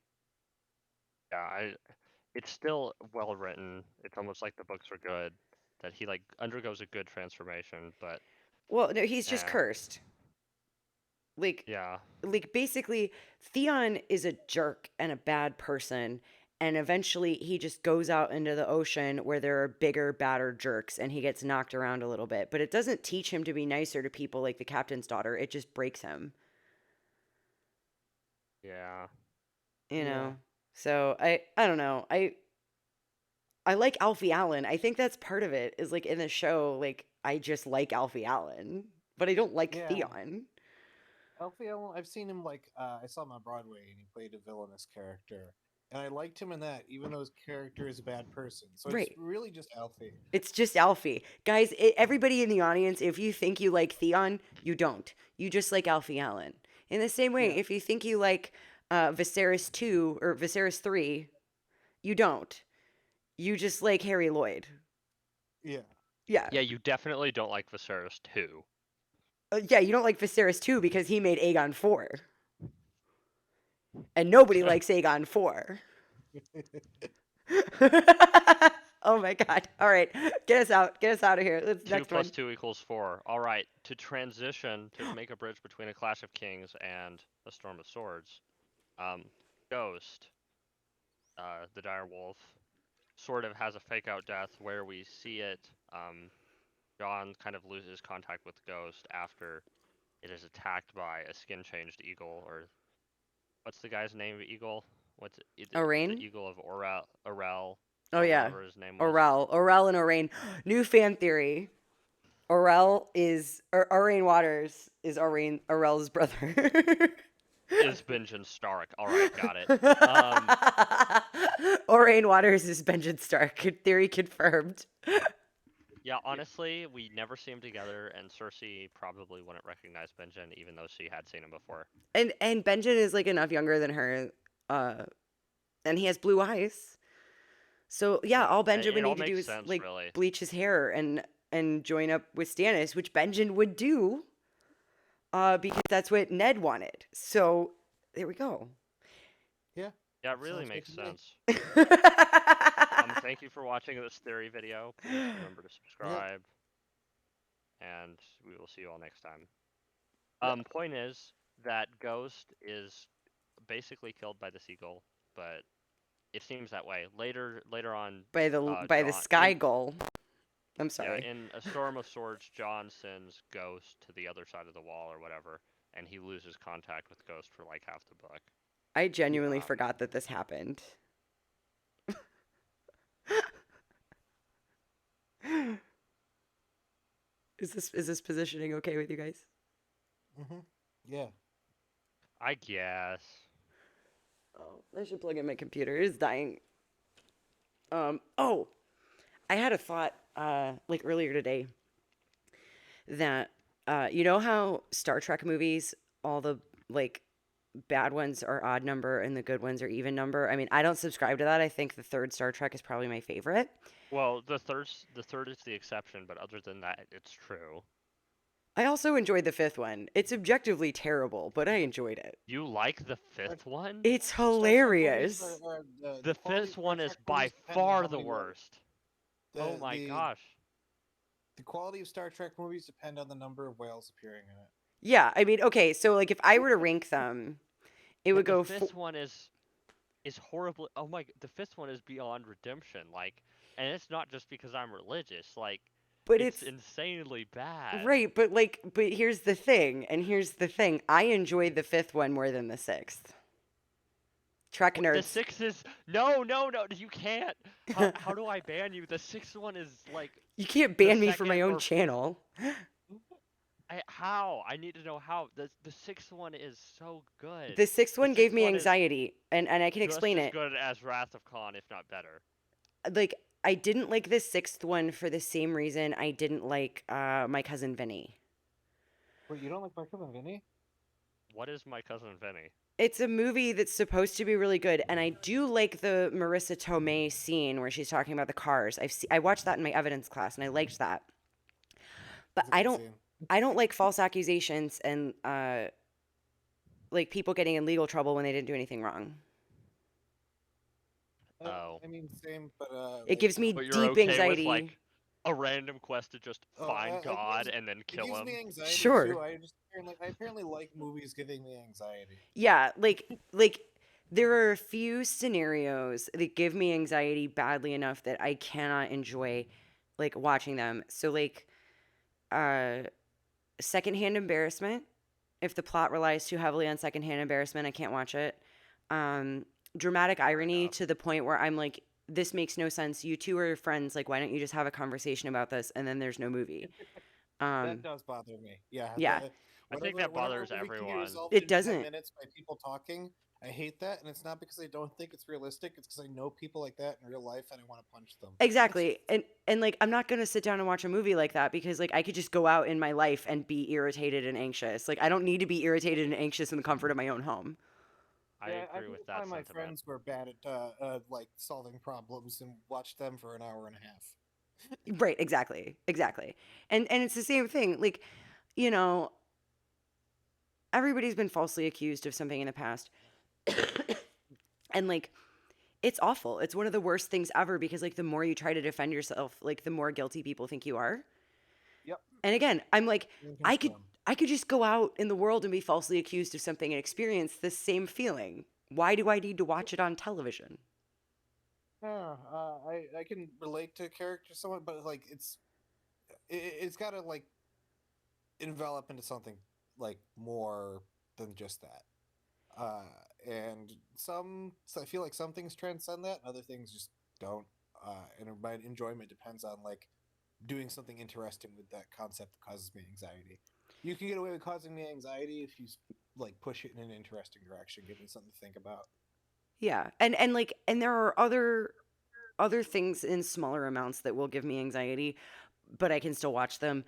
Yeah, it's still well written. It's almost like the books are good. That he like undergoes a good transformation, but Well, no, he's just eh, cursed. Like, yeah, basically, Theon is a jerk and a bad person, and eventually he just goes out into the ocean where there are bigger, badder jerks, and he gets knocked around a little bit. But it doesn't teach him to be nicer to people like the captain's daughter. It just breaks him, yeah. you Yeah. know. So I don't know. I like Alfie Allen. I think that's part of it. Is like in the show, like I just like Alfie Allen, but I don't like Yeah. Theon. Alfie Allen, I've seen him I saw him on Broadway and he played a villainous character. And I liked him in that, even though his character is a bad person. So it's Right. really just Alfie. It's just Alfie. Guys, everybody in the audience, if you think you like Theon, you don't. You just like Alfie Allen. In the same way, Yeah. if you think you like Viserys 2 or Viserys 3, you don't. You just like Harry Lloyd. Yeah. Yeah. Yeah, you definitely don't like Viserys too. Yeah, you don't like Viserys 2 because he made Aegon 4. And nobody likes Aegon 4. Oh my god. All right. Get us out. Get us out of here. Let's Two next one. plus two equals 4. All right, to transition to make a bridge between a Clash of Kings and a Storm of Swords, um, Ghost, the dire wolf, sort of has a fake out death where we see it. John kind of loses contact with Ghost after it is attacked by a skin changed eagle, or what's the guy's name of eagle? What's the Orain? eagle of Orel, Oh or yeah. whatever his name was? Orel and Orain. New fan theory. Orel is or Orain Waters is Orel's brother. Is Benjen Stark. All right, got it. Orain Waters is Benjen Stark. Theory confirmed. Yeah, honestly, we never see him together, and Cersei probably wouldn't recognize Benjen even though she had seen him before. And Benjen is like enough younger than her, uh, and he has blue eyes. So yeah, all Benjen would It all need to do makes is sense, like really. bleach his hair and join up with Stannis, which Benjen would do, because that's what Ned wanted. So there we go. Yeah. Yeah, it really Sounds good makes to me. sense. Thank you for watching this theory video. Please remember to subscribe, and we will see you all next time. Point is that Ghost is basically killed by the seagull, but it seems that way. Later on, By the John sky gull. I'm yeah, sorry. in A Storm of Swords, John sends Ghost to the other side of the wall or whatever, and he loses contact with Ghost for like half the book. I genuinely Um, forgot that this happened. Is this positioning okay with you guys? Yeah. I guess. Oh, I should plug in my computer. It's dying. Oh, I had a thought like earlier today that you know how Star Trek movies, all the like bad ones are odd number and the good ones are even number. I mean, I don't subscribe to that. I think the third Star Trek is probably my favorite. Well, the third is the exception, but other than that, it's true. I also enjoyed the fifth one. It's objectively terrible, but I enjoyed it. You like the fifth one? It's Star Trek movies hilarious. The quality of fifth Star one is Trek by movies depend on far how the many worst. Oh The my the gosh. the quality of Star Trek movies depend on the number of whales appearing in it. Yeah, I mean, okay, so like if I were to rank them, it would But the go fifth one is horribly. Oh my! The fifth one is beyond redemption. Like, and it's not just because I'm religious. Like, but it's it's insanely bad. right, but here's the thing, and here's the thing. I enjoyed the fifth one more than the sixth. Trek What, the nerds, sixth is no. You can't. How do I ban you? The sixth one is like you can't the ban me from my second own or channel. how? I need to know how. The sixth one is so good. The sixth The one gave sixth me one is anxiety, and I can just explain as it. good as Wrath of Khan, if not better. Like I didn't like the sixth one for the same reason I didn't like my cousin Vinny. Wait, you don't like Marco and Vinny? What is My Cousin Vinny? It's a movie that's supposed to be really good, and I do like the Marissa Tomei scene where she's talking about the cars. I watched that in my evidence class, and I liked that. But It's a good scene. I don't like false accusations and like people getting in legal trouble when they didn't do anything wrong. Oh. I mean, same, but It gives me But you're deep okay with anxiety. like a random quest to just find it God gives and then it kill gives him? me anxiety too. Sure. I apparently like movies giving me anxiety. Yeah, like there are a few scenarios that give me anxiety badly enough that I cannot enjoy like watching them. So like uh secondhand embarrassment. If the plot relies too heavily on secondhand embarrassment, I can't watch it. Um, dramatic Fair irony enough. to the point where I'm like, this makes no sense. You two are friends. Like, why don't you just have a conversation about this? And then there's no movie. That Um, does bother me. Yeah, yeah, I think whatever that whatever a bothers movie can be everyone. resolved it in 10 doesn't. minutes by people talking, I hate that, and it's not because I don't think it's realistic. It's because I know people like that in real life, and I want to punch them. Exactly. And like I'm not going to sit down and watch a movie like that because like I could just go out in my life and be irritated and anxious. Like I don't need to be irritated and anxious in the comfort of my own home. I Yeah, I agree can with just that find my sentiment. friends who are bad at like solving problems and watch them for an hour and a half. Right, exactly. Exactly. And it's the same thing. Like, you know, everybody's been falsely accused of something in the past. And like it's awful. It's one of the worst things ever because like the more you try to defend yourself, like the more guilty people think you are. Yep. And again, I'm like And I could confirm. I could just go out in the world and be falsely accused of something and experience the same feeling. Why do I need to watch it on television? Yeah, I can relate to character somewhat, but like it's got to like envelop into something like more than just that. Uh, and so I feel like some things transcend that, and other things just don't. And my enjoyment depends on like doing something interesting with that concept that causes me anxiety. You can get away with causing me anxiety if you like push it in an interesting direction, give me something to think about. Yeah. And like and there are other things in smaller amounts that will give me anxiety, but I can still watch them.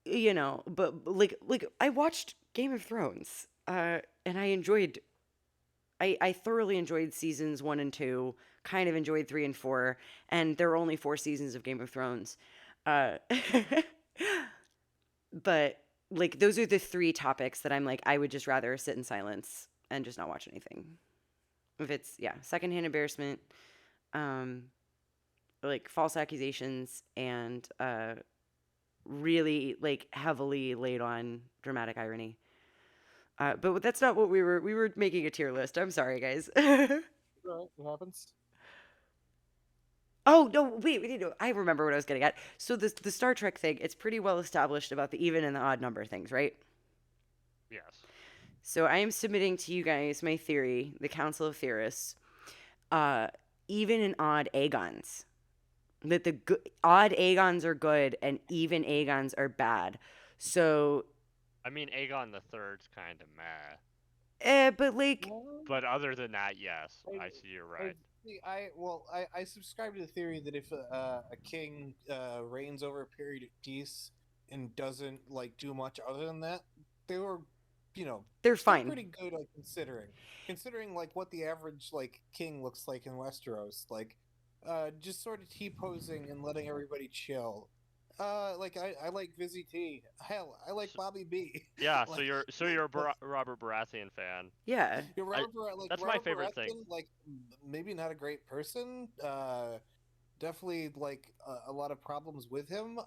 You know, but like I watched Game of Thrones, and I thoroughly enjoyed seasons 1 and 2. Kind of enjoyed 3 and 4, and there are only 4 seasons of Game of Thrones. Uh, but like those are the three topics that I'm like I would just rather sit in silence and just not watch anything. If it's yeah, secondhand embarrassment, um, like false accusations, and really like heavily laid on dramatic irony. But that's not what we were making a tier list. I'm sorry, guys. Right, it happens. Oh no, wait, I remember what I was getting at. So the Star Trek thing, it's pretty well established about the even and the odd number things, right? Yes. So I am submitting to you guys my theory, the Council of Theorists, uh, even and odd agons. That the odd agons are good and even agons are bad. So, I mean, Aegon the Third's kind of meh. but like, But other than that, yes, I, I see you're I right. see. I subscribe to the theory that if a king reigns over a period of peace and doesn't like do much other than that, they were, they're still fine. pretty good. Like considering like what the average like king looks like in Westeros, like just sort of T-posing and letting everybody chill. Like I like Vizzy T. Hell, I like So, Bobby B. yeah, like, so you're a like Robert Baratheon fan. Yeah. I Like that's my Robert favorite thing. Baratheon, like maybe not a great person, definitely like a lot of problems with him.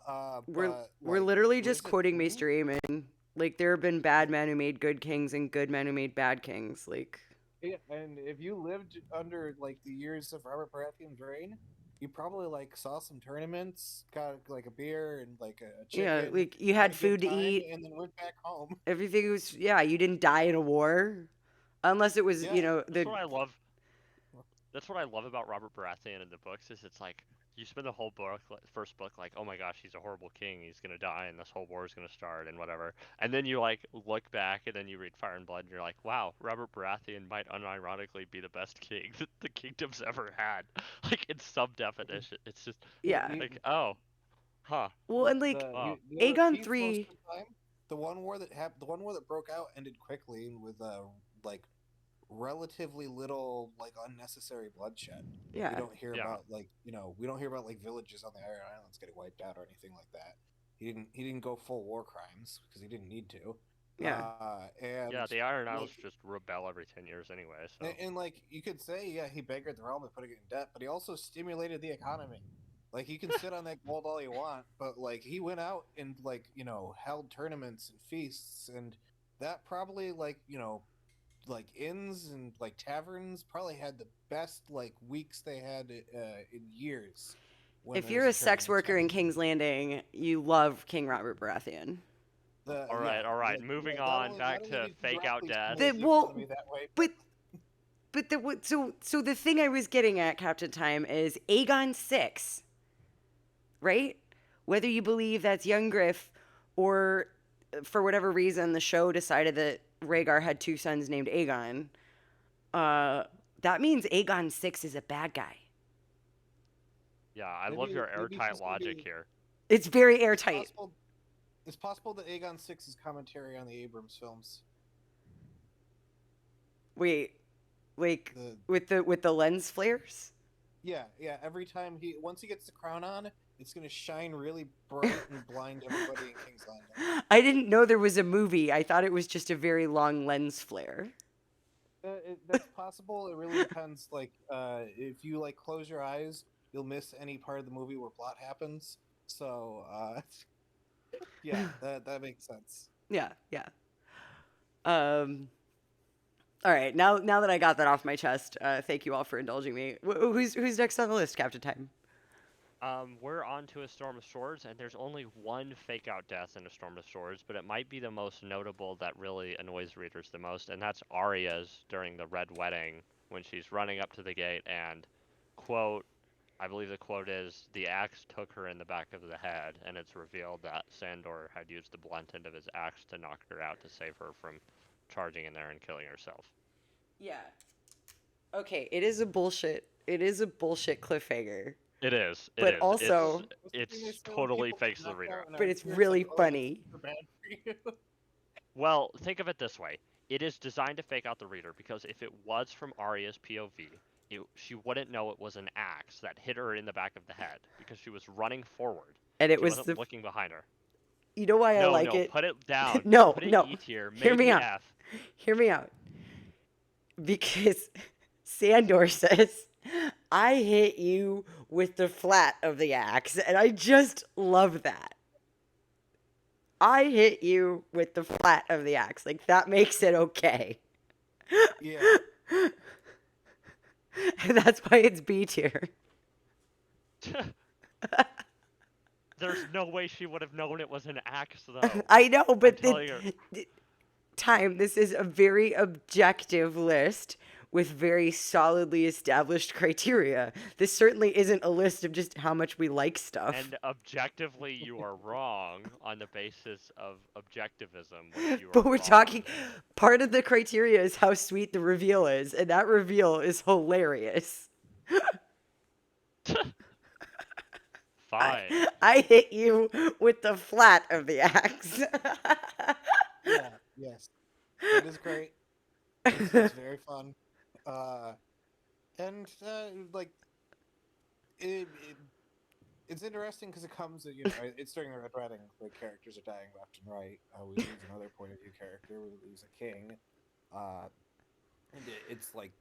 We're But we're like literally just as a quoting king, Maester Aemon. Like there have been bad men who made good kings and good men who made bad kings. Like yeah, and if you lived under like the years of Robert Baratheon's reign, you probably like saw some tournaments, got like a beer and like a yeah, chicken, like you had had a good food to time, eat. and then went back home. Everything was yeah. You didn't die in a war, unless it was Yeah, That's the what I love. That's what I love about Robert Baratheon in the books is it's like you spend the whole book, first book, like, oh my gosh, he's a horrible king, he's gonna die, and this whole war is gonna start, and whatever. And then you like look back, and then you read Fire and Blood, and you're like, wow, Robert Baratheon might unironically be the best king that the kingdom's ever had. Like in some definition, it's just yeah. like, oh, huh, Well, and like wow, The other Aegon piece most three, of the time, the one war that broke out ended quickly with like relatively little like unnecessary bloodshed. We yeah, don't hear yeah, about like we don't hear about like villages on the Iron Islands getting wiped out or anything like that. He didn't go full war crimes because he didn't need to. yeah. yeah. And The Iron Isles like just rebel every 10 years anyway, so and like you could say, yeah, he beggared the realm and put it in debt, but he also stimulated the economy. Like you can sit on that gold all you want, but like he went out and like held tournaments and feasts, and that probably like inns and like taverns probably had the best like weeks they had in years when If there you're was a a sex tournament worker in on. King's Landing, you love King Robert Baratheon. The all yeah, right, all right. like Moving yeah, on not back only to did he fake out directly death. The stimulate the well, economy that way, but but so the thing I was getting at, Captain Time, is Aegon 6, right? Whether you believe that's young Griff or for whatever reason the show decided that Rhaegar had two sons named Aegon, uh, that means Aegon 6 is a bad guy. Yeah, I love maybe your airtight he's gonna logic be. here. It's very It's airtight. possible. It's possible that Aegon Six is commentary on the Abrams films. Wait, like The with the lens flares? yeah. Every time once he gets the crown on, it's gonna shine really bright and blind everybody in King's Landing. I didn't know there was a movie. I thought it was just a very long lens flare. That's possible. It really depends. Like, if you like close your eyes, you'll miss any part of the movie where plot happens. So, yeah, that makes sense. Yeah, yeah. Um, all right, now that I got that off my chest, thank you all for indulging me. Who's next on the list, Captain Time? We're on to A Storm of Swords, and there's only one fake out death in A Storm of Swords, but it might be the most notable that really annoys readers the most, and that's Arya's during the Red Wedding when she's running up to the gate and, quote, I believe the quote is, the axe took her in the back of the head, and it's revealed that Sandor had used the blunt end of his axe to knock her out to save her from charging in there and killing herself. Yeah. Okay, it is a bullshit. It is a bullshit cliffhanger, It is. It but is. also, What's the thing they It's say when totally people get fakes the knocked reader. out in but it's armchair? It's really like, oh, that's funny. super bad for you. Well, think of it this way. It is designed to fake out the reader because if it was from Arya's POV, she wouldn't know it was an axe that hit her in the back of the head because she was running forward. And it She was wasn't the. looking behind her. You know why I No, like no, it? put it down. No, Put it no. E tier, Hear me maybe out. F. Hear me out. Because Sandor says, I hit you with the flat of the axe. And I just love that. I hit you with the flat of the axe. Like, that makes it okay. Yeah, And that's why it's B tier. There's no way she would have known it was an axe, though. I know, I'm but telling her. time, this is a very objective list with very solidly established criteria. This certainly isn't a list of just how much we like stuff. And objectively, you are wrong on the basis of objectivism, which you But are we're wrong. talking, part of the criteria is how sweet the reveal is, and that reveal is hilarious. Fine. I hit you with the flat of the axe. yeah, yes, that is great. It's very fun, uh, and like it it's interesting because it comes it's during the Red Wedding. The characters are dying left and right. We lose another point of view character. We lose a king, and it's like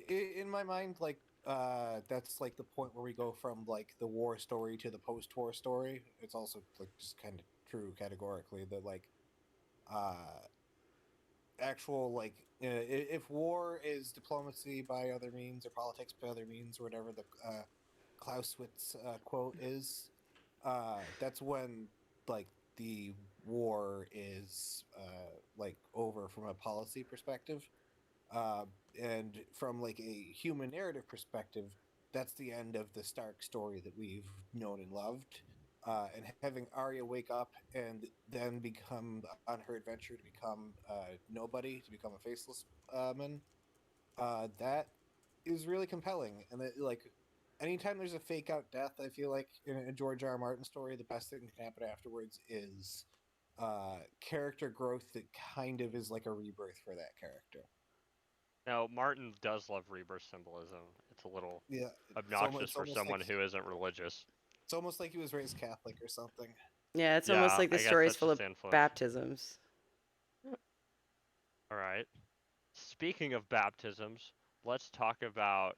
in my mind, like that's like the point where we go from like the war story to the post-war story. It's also like just kind of true categorically that like uh actual like if war is diplomacy by other means or politics by other means or whatever the Clausewitz quote is, that's when like the war is like over from a policy perspective, uh, and from like a human narrative perspective, that's the end of the Stark story that we've known and loved. And having Arya wake up and then become on her adventure to become nobody, to become a faceless man, that is really compelling. And that, like, anytime there's a fake out death, I feel like in a George R. R. Martin story, the best thing that can happen afterwards is character growth that kind of is like a rebirth for that character. Now, Martin does love rebirth symbolism. It's a little Yeah, obnoxious it's for almost like someone who isn't religious. he was raised Catholic or something. Yeah, it's almost Yeah, like the I guess story's that's full just of the influence. baptisms. All right. Speaking of baptisms, let's talk about.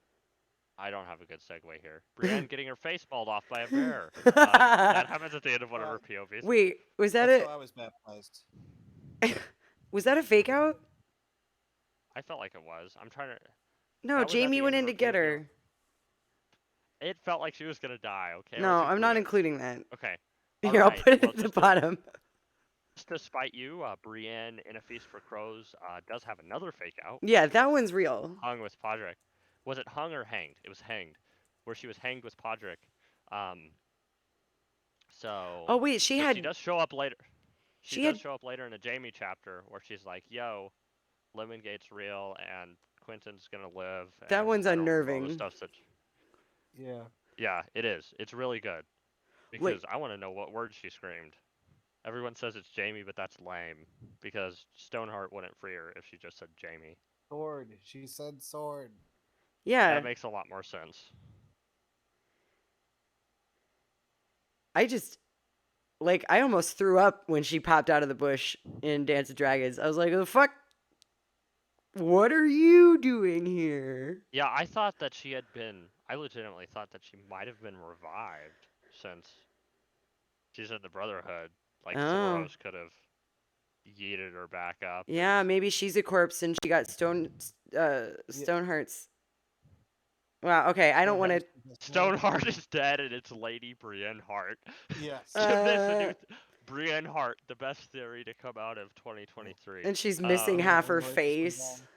I don't have a good segue here. Brienne getting her face mauled off by a bear. That happens at the end of one of her POVs. Wait, was that That's how I was baptized. was that a fake out? I felt like it was. I'm trying to. No, That was at Jamie the went end of in her to get POV. her. It felt like she was gonna die. Okay, No, or at least I'm not Brienne. including that. Okay. All Here, I'll right. put it Well, at the just bottom. to spite you, Brienne in A Feast for Crows does have another fake out. Yeah, that Was one's real. hung with Podrick. Was it hung or hanged? It was hanged, where she was hanged with Podrick. Um, so, Oh wait, but she does show up later. She she does had show up later in a Jamie chapter where she's like, "Yo, Lemongate's real and Quentin's gonna live," that and one's I don't remember all the unnerving. stuff that. Yeah. Yeah, it is. It's really good Like because I want to know what word she screamed. Everyone says it's Jamie, but that's lame because Stoneheart wouldn't free her if she just said Jamie. Sword. She said sword. yeah, That makes a lot more sense. I just like I almost threw up when she popped out of the bush in Dance of Dragons. I was like, "The fuck? What are you doing here?" Yeah, I thought that she had been. I legitimately thought that she might have been revived since she's in the Brotherhood. Like Oh, Thoros could have yeeted her back up, and yeah, maybe she's a corpse and she got Yeah. Stoneheart's. Wow. Okay, I don't want to. Stoneheart is dead, and it's Lady Brienne Hart. Yes. Give this a new Brienne Hart, the best theory to come out of 2023. And she's missing half her Right, just went face. down.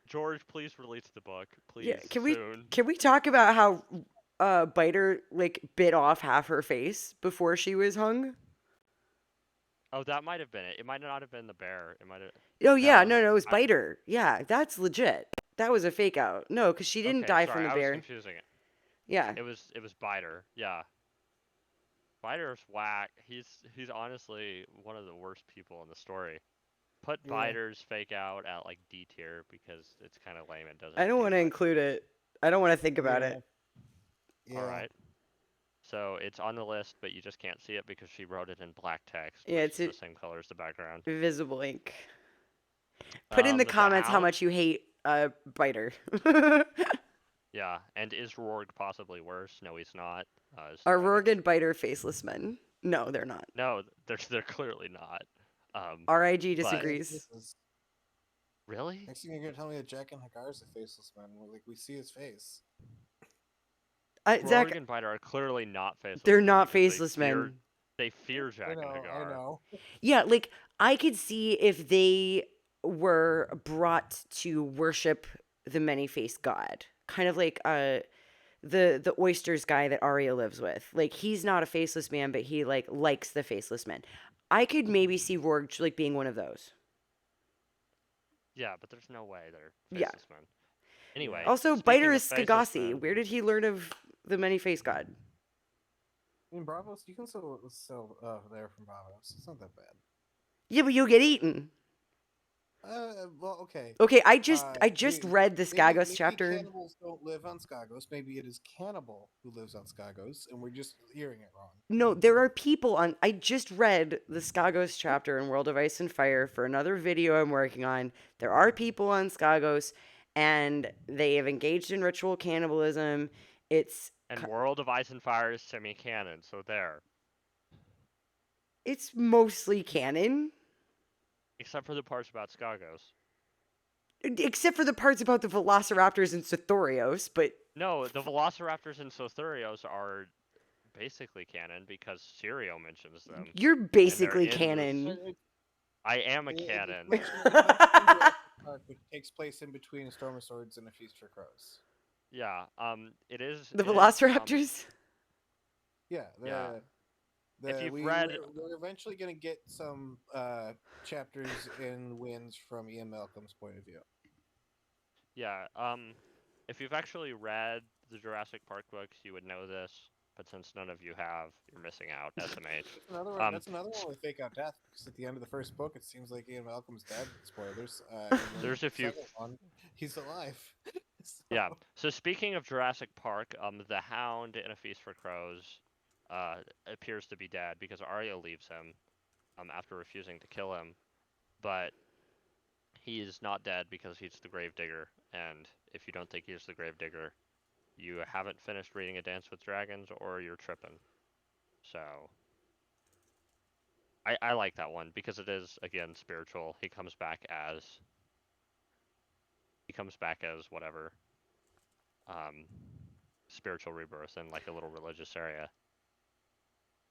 George, please release the book, Yeah, please, can we soon. can we talk about how Biter like bit off half her face before she was hung? Oh, that might have been it. It might not have been the bear. It might have. Oh That yeah, was. no, it was Biter. Yeah, that's legit. That was a fake out. No, because she didn't Okay, die from sorry, the I was bear. confusing it. Yeah, It was Biter. Yeah, Biter's whack. He's honestly one of the worst people in the story. Put Yeah. Biter's fake out at like D tier because it's kind of lame and I doesn't don't do want to much. include it. I don't want to think about it. Yeah. All right. So it's on the list, but you just can't see it because she wrote it in black text, Yeah, which it's is the same color as the background. visible ink. Put in the The comments how Hound. much you hate Biter. Yeah, and is Rorg possibly worse? No, he's not. Are Rabbit. Rourke and Biter faceless men? No, they're not. No, they're clearly not. RIG But disagrees. really, Next thing you're gonna tell me that Jack and Hagar is a faceless man. Like we see his face. Zach, Rorg and Biter are clearly not faceless. they're men not because faceless men. They fear Jack and Hagar. I know. Yeah, like I could see if they were brought to worship the many-faced god, kind of like the oysters guy that Arya lives with. Like he's not a faceless man, but he like likes the faceless men. I could maybe see Rourke like being one of those. Yeah, but there's no way they're Yeah. faceless men. Anyway, Also, speaking Biter of is faceless Skagasi. men, Where did he learn of the many-faced god? I mean, Bravos. You can still there from Bravos. It's not that bad. Yeah, but you'll get eaten. Well, okay. Okay, I just read the Skagos maybe chapter. Cannibals don't live on Skagos. Maybe it is Cannibal who lives on Skagos, and we're just hearing it wrong. No, there are people on. I just read the Skagos chapter in World of Ice and Fire for another video I'm working on. There are people on Skagos, and they have engaged in ritual cannibalism. It's And World of Ice and Fire is semi-canon, so there. it's mostly canon, Except for the parts about Skagos. except for the parts about the Velociraptors and Sothorios. But No, the Velociraptors and Sothurios are basically canon because Sirio mentions them. you're And they're basically in this- canon. I am a It canon. mentions in Jurassic Park, which takes place in between A Storm of Swords and A Feast for Crows. Yeah, it is. The it is, Velociraptors. Yeah. Yeah. If you've we're eventually going to get some chapters in Winds from Ian Malcolm's point of view. Yeah, if you've actually read the Jurassic Park books, you would know this. But since none of you have, you're missing out. SMH. That's another one with fake out death, because at the end of the first book, it seems like Ian Malcolm's dead. Spoilers. There's a few. He's alive. So- Yeah. So speaking of Jurassic Park, the Hound in A Feast for Crows, appears to be dead because Arya leaves him, after refusing to kill him, but he is not dead because he's the Gravedigger. And if you don't think he's the Gravedigger, you haven't finished reading A Dance with Dragons, or you're tripping. So I like that one because it is, again, spiritual. He comes back as whatever, spiritual rebirth in like a little religious area.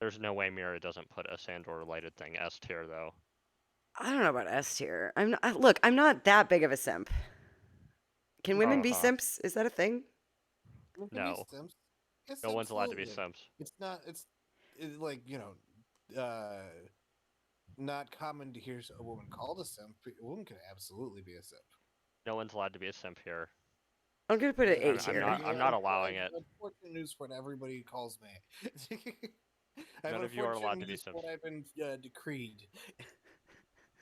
There's no way Mira doesn't put a Sandor related thing S tier though. I don't know about S tier. Look, I'm not that big of a simp. Can women be simps? Is that a thing? No. Yes, No one's allowed to be absolutely. simps. It's not. It's like, not common to hear a woman called a simp. A woman can absolutely be a simp. No one's allowed to be a simp here. I'm gonna put it A tier. I'm not allowing it. Unfortunate news for what everybody calls me. None of you are allowed to be simps. What I've been decreed.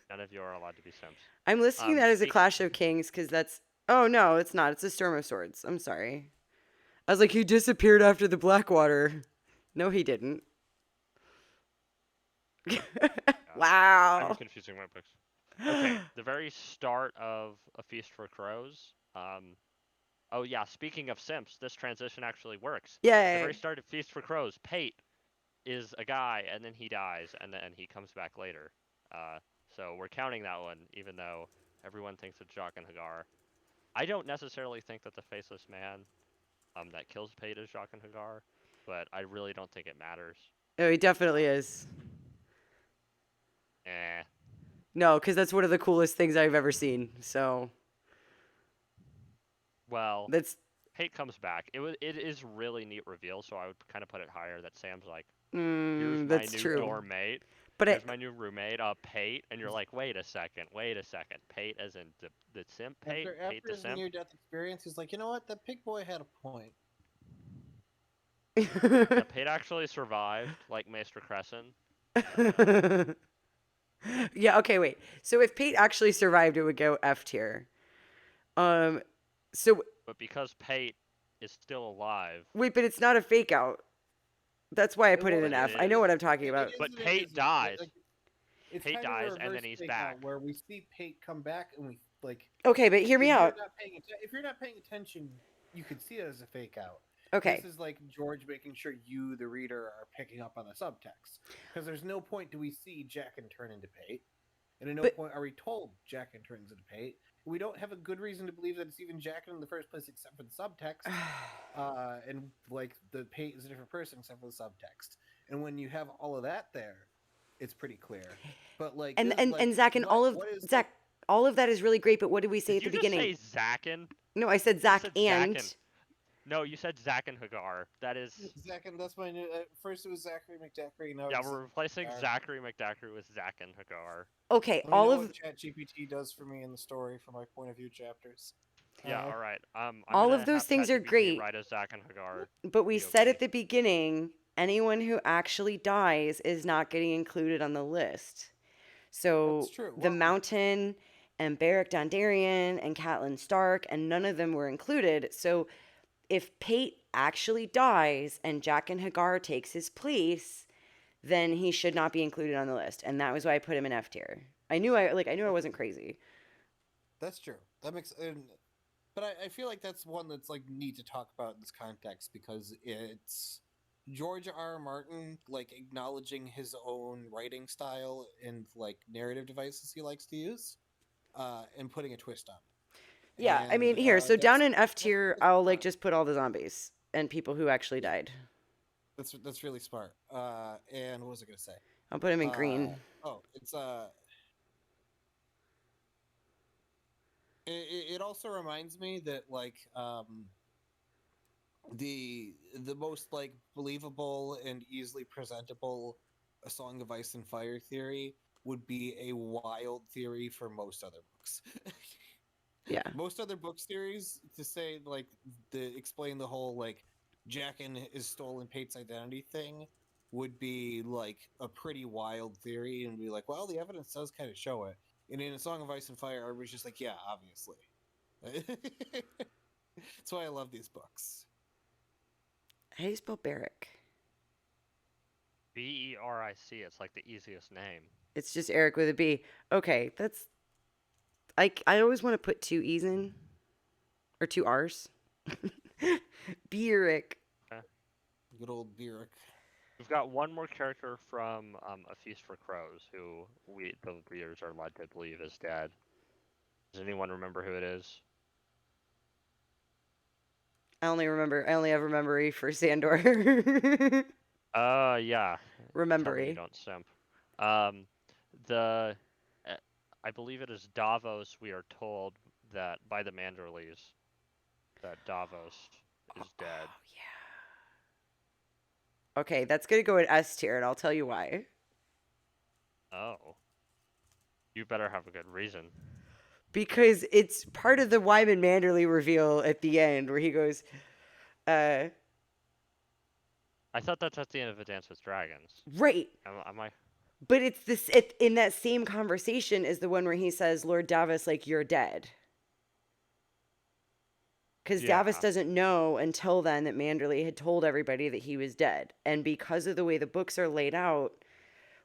None of you are allowed to be simps. I'm listing that as a Clash of Kings because that's. Oh no, it's not. It's a Storm of Swords. I'm sorry. I was like, he disappeared after the Blackwater. No, he didn't. Wow. I'm confusing my books. Okay, the very start of A Feast for Crows. Oh yeah, speaking of simps, this transition actually works. Yay. At the very start of Feast for Crows, Pate is a guy, and then he dies, and then he comes back later. So we're counting that one, even though everyone thinks it's Jacques and Hagar. I don't necessarily think that the faceless man that kills Pate is Jacques and Hagar, but I really don't think it matters. Oh, he definitely is. No, because that's one of the coolest things I've ever seen. So. Well, that's. Pate comes back. It is really neat reveal, so I would kind of put it higher. That Sam's like, here's my new dorm mate. But here's my new roommate, Pate, and you're like, wait a second, Pate as in the simp Pate? After his near-death experience, he's like, you know what, that pig boy had a point. Yeah, Pate actually survived, like Maester Crescent. Yeah, okay, wait. So if Pate actually survived, it would go F tier. But because Pate is still alive. Wait, but it's not a fake out. That's why I put it in F. I know what I'm talking about. But Pate dies. Pate dies and then he's back. Where we see Pate come back and we like. Okay, but hear me out. If you're not paying attention, you could see it as a fake out. Okay. This is like George making sure you, the reader, are picking up on the subtext. Because there's no point do we see Jaqen turn into Pate, and at no point are we told Jaqen turns into Pate. We don't have a good reason to believe that it's even Jaqen in the first place, except for the subtext. And like the Pate is a different person except for the subtext. And when you have all of that there, it's pretty clear. But like, and Zach and Zach, all of that is really great. But what did we say at the beginning? Did you just say Zachin? No, I said Zach and. Zachin. No, you said Zach and Hagar. That is. Zach and that's my new. First it was Zachary McDackery. Now we're replacing Zachary McDackery with Zach and Hagar. Okay, all of what ChatGPT does for me in the story from my point of view chapters. Yeah, all right. All of those things are great. Write as Zach and Hagar. But we said at the beginning, anyone who actually dies is not getting included on the list. So the Mountain and Beric Dondarrion and Catelyn Stark, and none of them were included. So if Pate actually dies and Jaqen Hagar takes his place, then he should not be included on the list. And that was why I put him in F tier. I knew I wasn't crazy. That's true. That makes but but I feel like that's one that's like neat to talk about in this context because it's George R. R. Martin like acknowledging his own writing style and like narrative devices he likes to use, and putting a twist on it. Yeah, I And mean, here, so down in F that's tier, that's I'll like smart. just put all the zombies and people who actually Yeah, died. that's really smart. And what was I gonna say? I'll put them in Uh, green. oh, it's it also reminds me that like the most like believable and easily presentable A Song of Ice and Fire theory would be a wild theory for most other books. Yeah. Most other books theories to say like the explain the whole like Jack and his stolen Pate's identity thing would be like a pretty wild theory and be like, well, the evidence does kind of show it. And in A Song of Ice and Fire, everybody's just like, yeah, obviously. That's why I love these books. How do you spell Barrick? Beric. It's like the easiest name. It's just Eric with a B. Okay, that's. I always want to put two E's in, or two R's. Barrick. Okay. Good old Beric. We've got one more character from A Feast for Crows, who the readers are led to believe is dead. Does anyone remember who it is? I only ever remember E for Sandor. Yeah. Remember Tell me you E. don't simp. Um, the I believe it is Davos. We are told that by the Manderleys that Davos is dead. Oh, yeah. Okay, that's gonna go in S tier, and I'll tell you why. Oh, you better have a good reason. Because it's part of the Wyman Manderley reveal at the end, where he goes, I thought that's at the end of A Dance with Dragons. right. Am I? But it's this in that same conversation is the one where he says, "Lord Davos, like you're dead." Because Yeah. Davos doesn't know until then that Manderley had told everybody that he was dead. And because of the way the books are laid out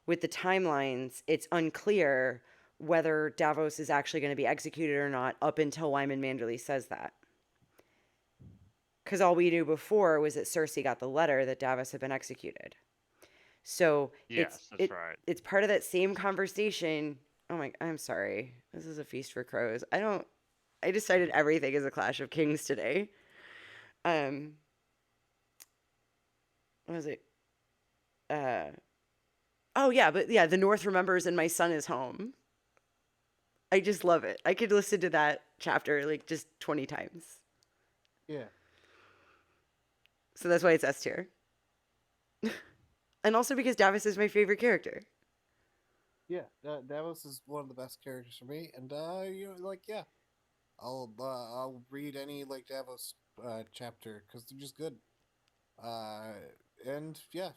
with the timelines, it's unclear whether Davos is actually going to be executed or not up until Wyman Manderley says that. Because all we knew before was that Cersei got the letter that Davos had been executed. So Yes, that's right. it's part of that same conversation. Oh my, I'm sorry. This is a feast for crows. I decided everything is a Clash of Kings today. What was it? Oh yeah, but yeah, the North remembers and my son is home. I just love it. I could listen to that chapter like just 20 times. Yeah. So that's why it's S tier. And also because Davos is my favorite character. Yeah, Davos is one of the best characters for me, and yeah, I'll read any like Davos chapter because they're just good. Uh, and yeah,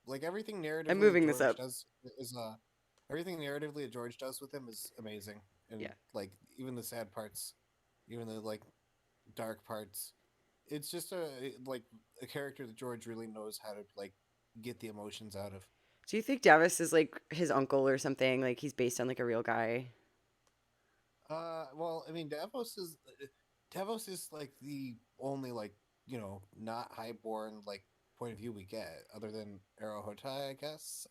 like everything I'm narratively that moving this George up. does is everything narratively that George does with him is amazing, and Yeah. like even the sad parts, even the like dark parts, it's just a character that George really knows how to like get the emotions out of. Do you think Davos is like his uncle or something? Like he's based on like a real guy? Well, I mean, Davos is like the only like not highborn like point of view we get, other than Arrow Hotai, I guess.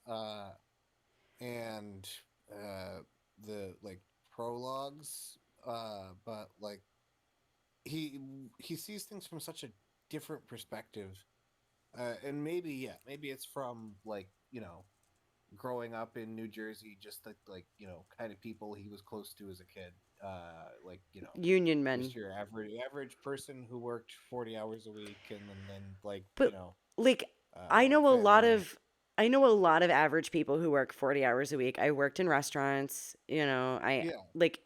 And the like prologues. But like he sees things from such a different perspective. And maybe it's from like growing up in New Jersey, just like kind of people he was close to as a kid. Like Union men. just your average person who worked 40 hours a week, and then like But like I know a family lot life. of I know a lot of average people who work 40 hours a week. I worked in restaurants, I Yeah, like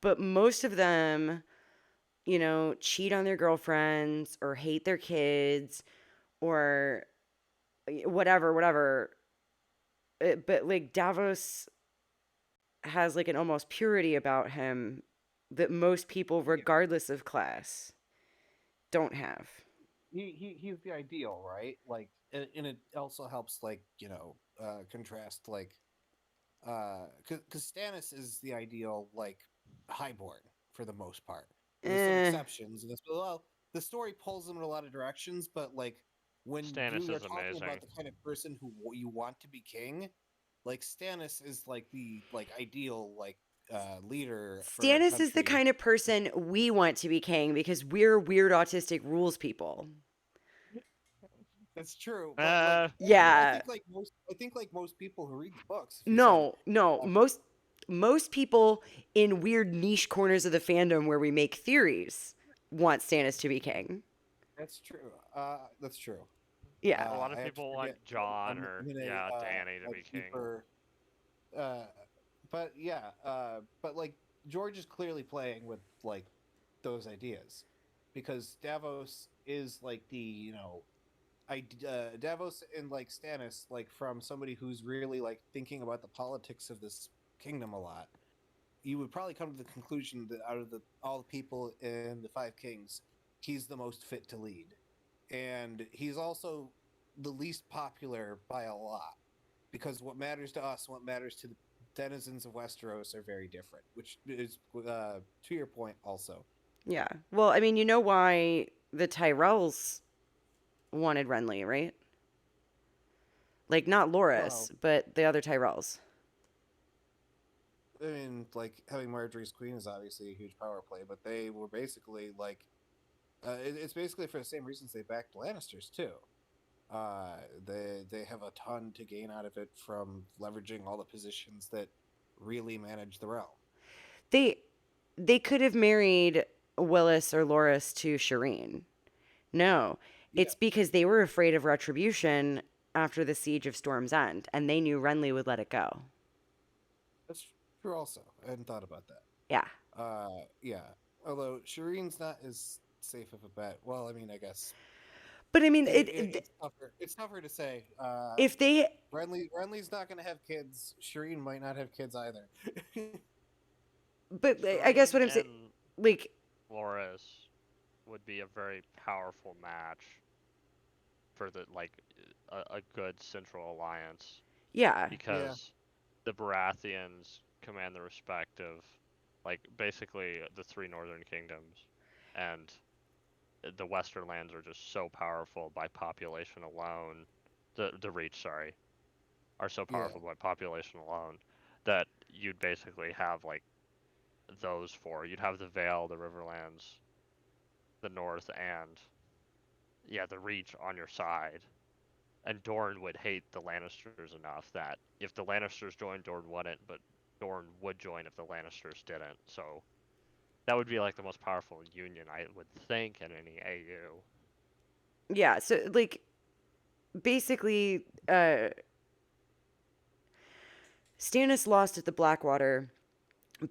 but most of them, cheat on their girlfriends or hate their kids or whatever. But like Davos has like an almost purity about him that most people yeah. regardless of class don't have. He's the ideal, right? Like, and it also helps like contrast like because Stannis is the ideal like highborn for the most part. There's some Eh. exceptions, and well, the story pulls them in a lot of directions, but like when Stannis you are is talking amazing. about the kind of person who you want to be king, like Stannis is like the ideal leader for a Stannis is the country. kind of person we want to be king because we're weird autistic rules people. That's true, but like Uh, I Yeah. think like most people who read the books, if you said No. um, Most people in weird niche corners of the fandom where we make theories want Stannis to be king. that's true. That's true. Yeah. a lot of I have to people want forget. John or I'm in yeah, Danny to a be king. deeper. Uh, but yeah, but like George is clearly playing with like those ideas because Davos is like the Davos and like Stannis like from somebody who's really like thinking about the politics of this kingdom a lot. You would probably come to the conclusion that out of all the people in the Five Kings, he's the most fit to lead, and he's also the least popular by a lot because what matters to us, what matters to the denizens of Westeros are very different. Which is to your point also. Yeah. Well, I mean, you know why the Tyrells wanted Renly, right? Like not Well, Loras, but the other Tyrells. I mean, like having Marjorie's queen is obviously a huge power play, but they were basically like it's basically for the same reasons they backed Lannisters too. They have a ton to gain out of it from leveraging all the positions that really manage the realm. They they could have married Willis or Loras to Shireen. No, Yeah, it's because they were afraid of retribution after the siege of Storm's End, and they knew Renly would let it go. that's true. Also, I hadn't thought about that. Yeah. Yeah. Although Shireen's not as safe of a bet. Well, I mean, I guess But I mean, it's tougher. It's tougher to say. if they, Renly's not going to have kids. Shireen might not have kids either. but I guess Shireen what I'm saying, and like, Loras would be a very powerful match for the a good central alliance yeah, Yeah. because the Baratheons command the respect of like basically the three northern kingdoms, and the western lands are just so powerful by population alone. The Reach, sorry, are so Yeah. powerful by population alone that you'd basically have like those four. You'd have the Vale, the Riverlands, the North, and yeah, the Reach on your side. And Dorne would hate the Lannisters enough that if the Lannisters joined, Dorne wouldn't, but Dorne would join if the Lannisters didn't. So that would be like the most powerful union, I would think, in any AU. yeah. So like, basically, Stannis lost at the Blackwater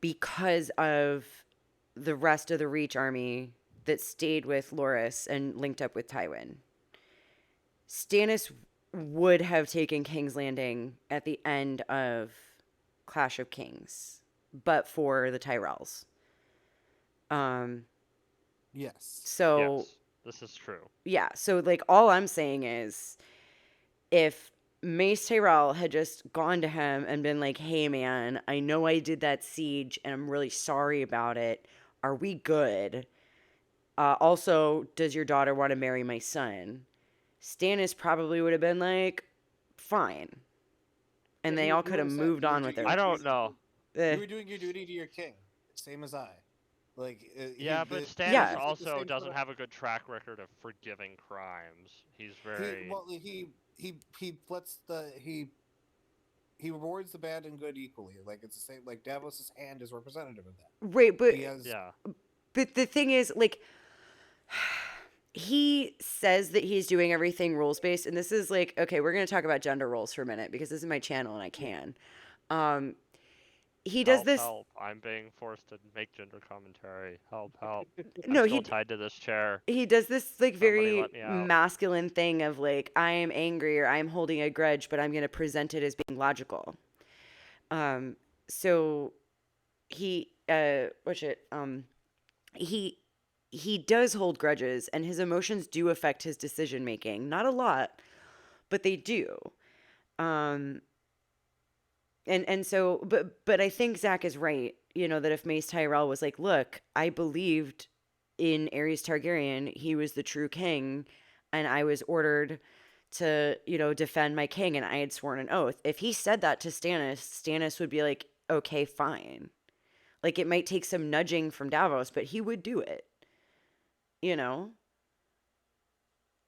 because of the rest of the Reach army that stayed with Loras and linked up with Tywin. Stannis would have taken King's Landing at the end of Clash of Kings, but for the Tyrells. Um, Yes. so Yes, this is true. yeah, so like all I'm saying is if Mace Tyrell had just gone to him and been like, "Hey man, I know I did that siege and I'm really sorry about it. Are we good? Also, does your daughter want to marry my son?" Stannis probably would have been like, "Fine." Yeah, And they all he could would have have said moved on with their I don't know. you eh, were doing your duty to your king, same as I. Like Yeah, but Stannis yeah. it's like the also same sort doesn't of have a good track record of forgiving crimes. He's very. he lets the he rewards the bad and good equally. Like it's the same. Like Davos's hand is representative of that. Right, He has Yeah. but the thing is like he says that he's doing everything rules based, and this is like, okay, we're going to talk about gender roles for a minute because this is my channel and I yeah can. Um he does Help, this. help. I'm being forced to make gender commentary. Help, help. I'm No, still tied to this chair. he does this like Somebody very let me out. masculine thing of like, I am angry or I'm holding a grudge, but I'm going to present it as being logical. Um so he what's it he he does hold grudges and his emotions do affect his decision making. Not a lot, but they do. Um and so but I think Zach is right, you know, that if Mace Tyrell was like, "Look, I believed in Aerys Targaryen, he was the true king, and I was ordered to, defend my king, and I had sworn an oath. If he said that to Stannis would be like, okay, fine. Like, it might take some nudging from Davos, but he would do it, you know?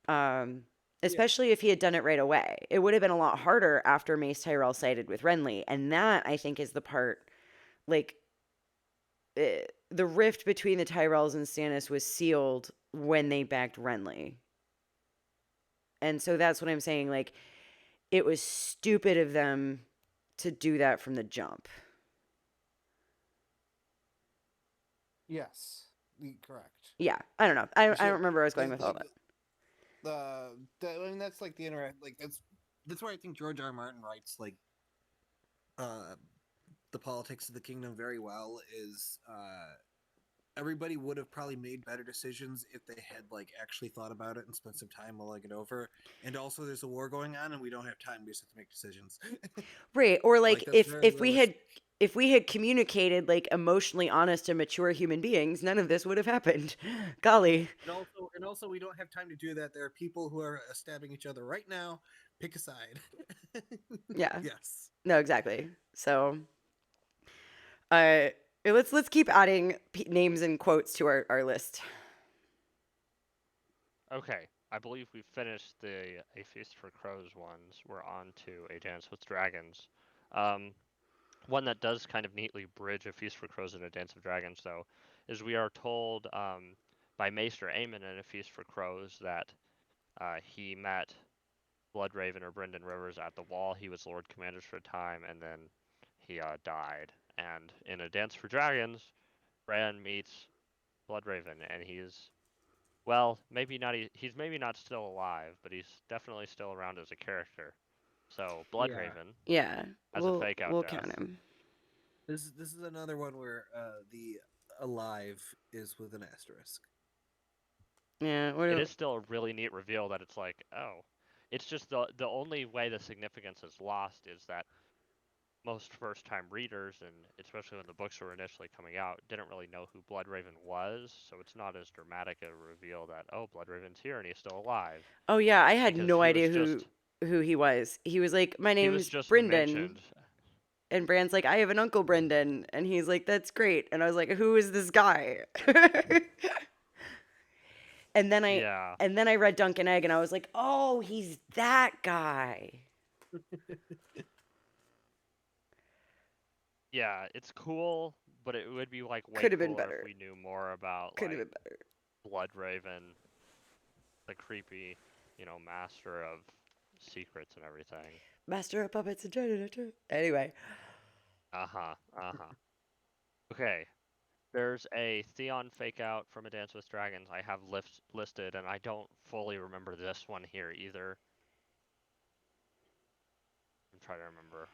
Um, Yeah. Especially if he had done it right away. It would have been a lot harder after Mace Tyrell sided with Renly, and that, I think, is the part, like, the rift between the Tyrells and Stannis was sealed when they backed Renly. And so that's what I'm saying. Like, it was stupid of them to do that from the jump. Yes. Correct. Yeah, I don't know. I You don't should- remember where I was going the- with all like, that. I mean, that's like the like that's where I think George R. R. Martin writes like uh the politics of the kingdom very well. Is everybody would have probably made better decisions if they had like actually thought about it and spent some time mulling it over. And also, there's a war going on, and we don't have time. We just have to make decisions. Right. Or like, Like that's if very if we had realistic. if we had communicated like emotionally honest and mature human beings, none of this would have happened. Golly. And also, we don't have time to do that. There are people who are stabbing each other right now. Pick a side. Yeah. Yes. No, exactly. So, uh let's keep adding names and quotes to our list. Okay, I believe we've finished the A Feast for Crows ones. We're on to A Dance with Dragons. Um, One that does kind of neatly bridge A Feast for Crows and A Dance of Dragons, though, is we are told by Maester Aemon in A Feast for Crows that he met Bloodraven or Brynden Rivers at the Wall. He was Lord Commanders for a time, and then he died. And in A Dance for Dragons, Bran meets Bloodraven, and he's well, maybe not. He's maybe not still alive, but he's definitely still around as a character. So Yeah. Bloodraven Yeah. has a We'll fake out we'll death. count him. This is another one where the alive is with an asterisk. Yeah. It is still a really neat reveal that it's like, oh, it's just the only way the significance is lost is that most first time readers, and especially when the books were initially coming out, didn't really know who Bloodraven was, so it's not as dramatic a reveal that, oh, Bloodraven's here and he's still alive. Oh yeah, I had Because no idea who he was. He was like, "My he was name's just Brynden." mentioned. And Bran's like, "I have an uncle Brynden." And he's like, "That's great." And I was like, "Who is this guy?" and then I Yeah. and then I read Duncan Egg and I was like, "Oh, he's that guy." Yeah, it's cool, but it would be like way Could have been cooler if better. we knew more about Could have like been better. Bloodraven, the creepy, master of secrets and everything. Master of puppets and janitor. Anyway, Uh-huh. Uh-huh. Okay. There's a Theon fake out from A Dance with Dragons I have listed, and I don't fully remember this one here either. I'm trying to remember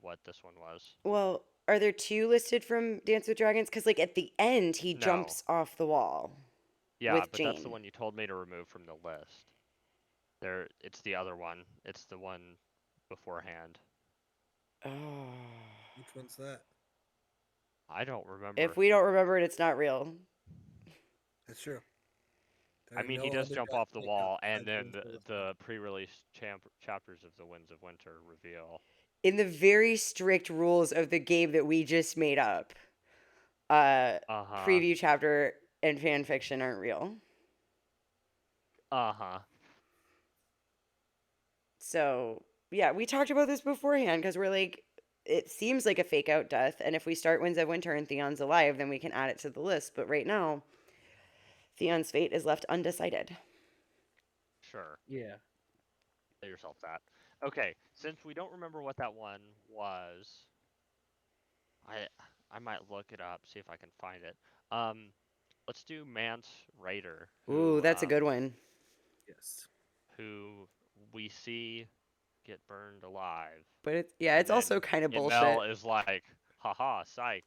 what this one was. well, are there two listed from Dance with Dragons? Because like at the end, he No. jumps off the wall Yeah, with but that's the Jane. one you told me to remove from the list. It's the other one. It's the one beforehand. Oh. Which one's that? I don't If remember. we don't remember it, it's not real. That's true. There I are mean, he no does other jump death off the fake outs wall, and besides then Winds of Winter. the pre-release chapters of the Winds of Winter reveal. In the very strict rules of the game that we just made up, Uh-huh. preview chapter and fan fiction aren't real. Uh-huh. So yeah, we talked about this beforehand because we're like, it seems like a fake out death, and if we start Winds of Winter and Theon's alive, then we can add it to the list. But right now, Theon's fate is left undecided. Sure. Yeah. Say yourself that. Okay, since we don't remember what that one was, I I might look it up, see if I can find it. Um, let's do Mance Raider, Ooh, that's a good one. Yes. who we see get burned alive, But it's and also then kind of bullshit. Mel is like, haha, psych,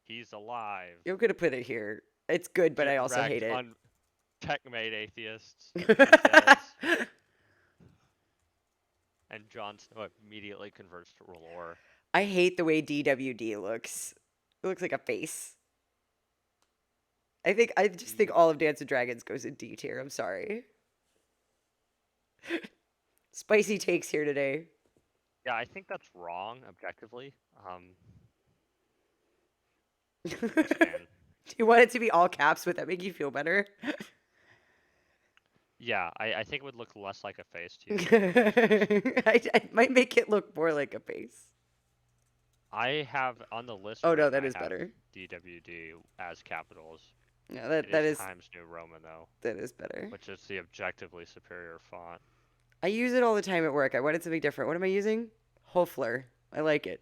he's alive. You're gonna put it here. It's good, but Get I also wrecked hate it. on checkmate atheists. Incels. And Jon Snow immediately converts to R'hllor. I hate the way DWD looks. It looks like a face. I just think all of Dance of Dragons goes in D tier. I'm sorry. Spicy takes here today. Yeah, I think that's wrong objectively. Do Again, you want it to be all caps? Would that make you feel better? yeah, I think it would look less like a face to you. If I might make it look more like a face. I have on the list Oh no, written, that I is have better. DWD as capitals. No, It that is is Times New Roman though, better. which is the objectively superior font. I use it all the time at work. I wanted something different. What am I using? Hofler. I like it.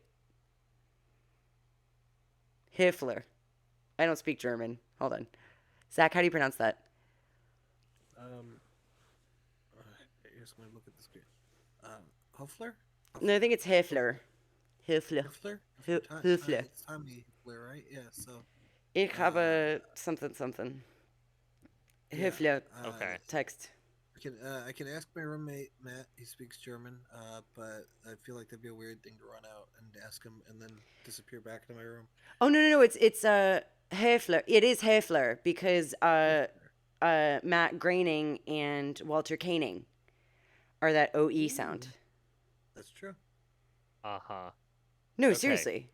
Hifler. I don't speak German. Hold on. Zach, how do you pronounce that? I just want to look at the screen. Hofler? No, I think it's Hifler. Hifler. Hofler? Hofler. It's Tommy Hofler, right? Yeah. So. Ich habe something something. Hifler. Okay. Text. I can ask my roommate Matt. He speaks German, but I feel like that'd be a weird thing to run out and ask him and then disappear back into my room. Oh no, it's Hefler. It is Hefler because Matt Groening and Walter Koenig are that OE sound. That's true. Uh-huh. No, Okay. seriously.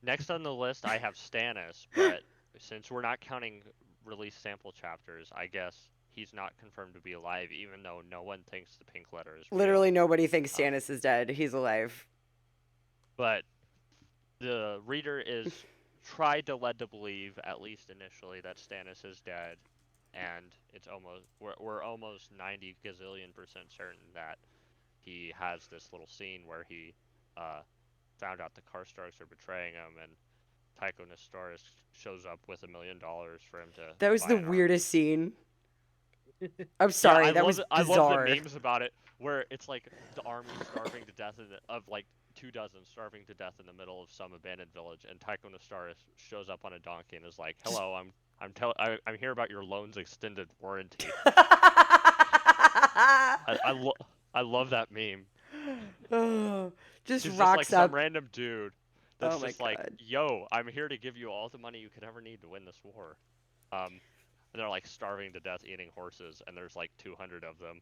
Next on the list, I have Stannis, but since we're not counting release sample chapters, I guess he's not confirmed to be alive, even though no one thinks the pink letter is real. Literally nobody thinks Stannis is dead. He's alive. But the reader is tried to led to believe, at least initially, that Stannis is dead, and it's almost we're almost 90 gazillion % certain that he has this little scene where he found out the Karstarks are betraying him, and Tycho Nestoris shows up with $1 million for him to. That was buy the an weirdest scene. I'm army. sorry, Yeah, that was I bizarre. love the memes about it, where it's like the army starving to death of like 24 starving to death in the middle of some abandoned village, and Tycho Nestoris shows up on a donkey and is like, "Hello, I'm here about your loan's extended warranty." I love that meme. Oh, just He's rocks just like up. some random dude that's Oh my just like, God. "Yo, I'm here to give you all the money you could ever need to win this war." And they're like starving to death eating horses, and there's like 200 of them.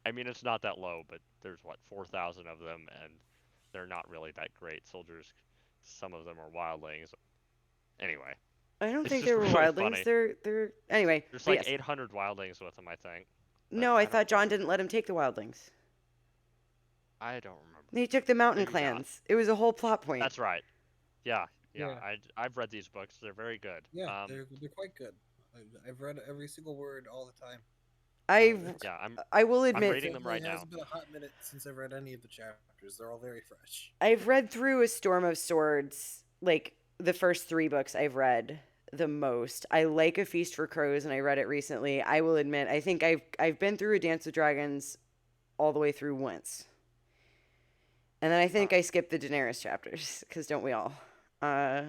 I mean, it's not that low, but there's what 4,000 of them, and they're not really that great soldiers. Some of them are wildlings. Anyway, I don't it's think just they were really wildlings. funny. They're anyway. There's but like yes. 800 wildlings with them, I think. No, I don't thought John remember. didn't let him take the wildlings. I don't remember. He took the mountain Maybe not. clans. It was a whole plot point. That's right. Yeah. Yeah. I've read these books. They're very good. Yeah, they're quite good. I've read every single word all the time. Yeah, I will I'm admit reading them right It now. has been a hot minute since I've read any of the chapters. They're all very fresh. I've read through A Storm of Swords, like the first 3 books I've read the most. I like A Feast for Crows, and I read it recently. I will admit, I think I've been through A Dance of Dragons all the way through once. And then I think I skipped the Daenerys chapters, because don't we all? Yeah.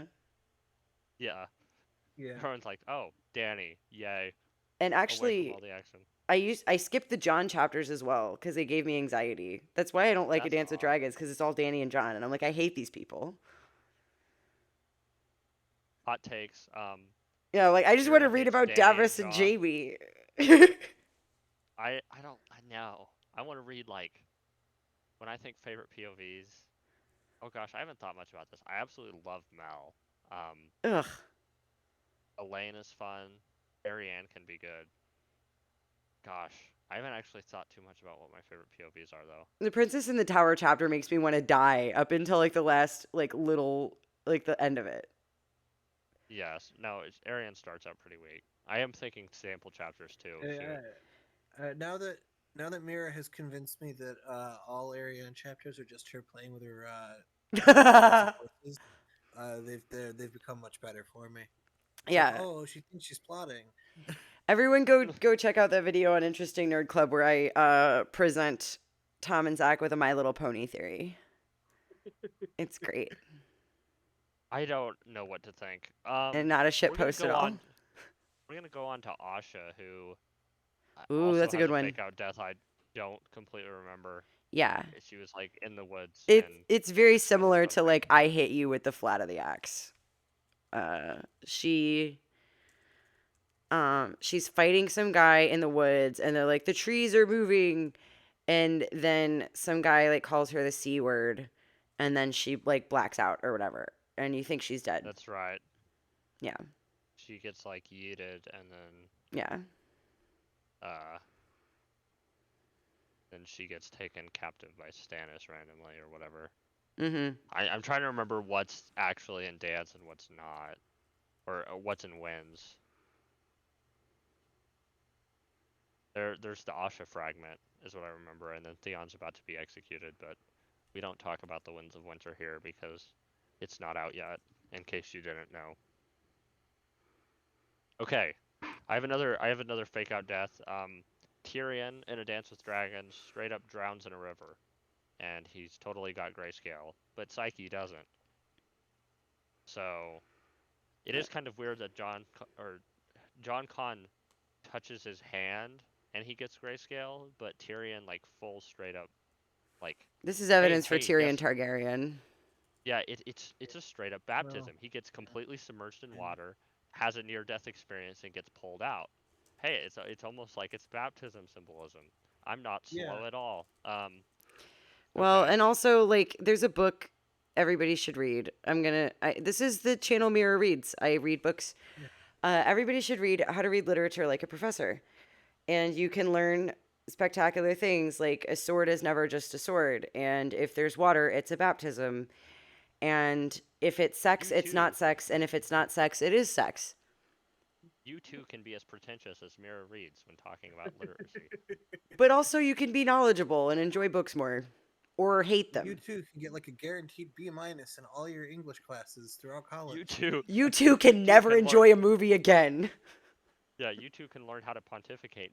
Yeah. Everyone's like, "Oh, Danny, yay!" And Away from actually, all the action. I skipped the John chapters as well, because they gave me anxiety. That's why I don't like A That's Dance of odd. Dragons, because it's all Danny and John, and I'm like, I hate these people. Hot takes. Yeah, like I just want to Mira read hates about Danny Davos and and Jon. Jaime. I know. I want to read like when I think favorite POVs. Oh gosh, I haven't thought much about this. I absolutely love Mel. Ugh. Elaine is fun. Ariane can be good. Gosh, I haven't actually thought too much about what my favorite POVs are though. The Princess in the Tower chapter makes me want to die up until like the last like little like the end of it. Yes. No, Ariane starts out pretty weak. I am thinking sample chapters too. Now that Mira has convinced me that all Ariane chapters are just her playing with her horses, they've become much better for me. It's Yeah. like, oh, she thinks she's plotting. Everyone go check out that video on Interesting Nerd Club where I present Tom and Zach with a My Little Pony theory. It's great. I don't know what to think. And not a shit we're gonna post go at all. We're gonna go on to Asha, who Ooh, also that's a has good one. fake out death. I don't completely remember. Yeah. She was like in the woods. It's very similar to something. like I hit you with the flat of the axe. She She's fighting some guy in the woods, and they're like, the trees are moving, and then some guy like calls her the C word, and then she like blacks out or whatever, and you think she's dead. That's right. Yeah, She gets like yeeted, and yeah. uh, then she gets taken captive by Stannis randomly or whatever. Mm-hmm. I'm trying to remember what's actually in Dance and what's not, or what's in Winds. There's the Asha fragment, is what I remember, and then Theon's about to be executed, but we don't talk about the Winds of Winter here because it's not out yet, in case you didn't know. Okay, I have another fake out death. Tyrion in A Dance with Dragons straight up drowns in a river, and he's totally got grayscale, but Psyche doesn't. So it is kind of weird that John Con touches his hand and he gets grayscale, but Tyrion like full straight up like, This is hey, evidence for hey, Tyrion guess Targaryen. yeah, it's a straight up Well, baptism. He gets completely submerged in and water, has a near death experience, and gets pulled out. Hey, it's almost like it's baptism symbolism. I'm not yeah, slow at all. Well, Okay. and also like there's a book everybody should read. This is the channel Mirror Reads. I read books. yeah, Everybody should read How to Read Literature Like a Professor, and you can learn spectacular things like a sword is never just a sword, and if there's water, it's a baptism, and if it's sex, You it's not too. sex, and if it's not sex, it is sex. You too can be as pretentious as Mira Reads when talking about literacy. But also, you can be knowledgeable and enjoy books more, or hate you them. too can get like a guaranteed B minus in all your English classes throughout You college. too. You too You can too never can learn. enjoy a movie again. Yeah, you two can learn how to pontificate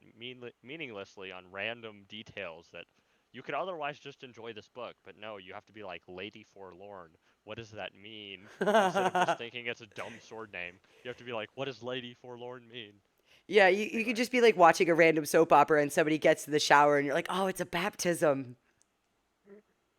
meaninglessly on random details that you could otherwise just enjoy this book, but no, you have to be like Lady Forlorn. What does that mean? Instead of just thinking it's a dumb sword name, you have to be like, what does Lady Forlorn mean? Yeah, you could Anyway, just be like watching a random soap opera and somebody gets to the shower and you're like, oh, it's a baptism.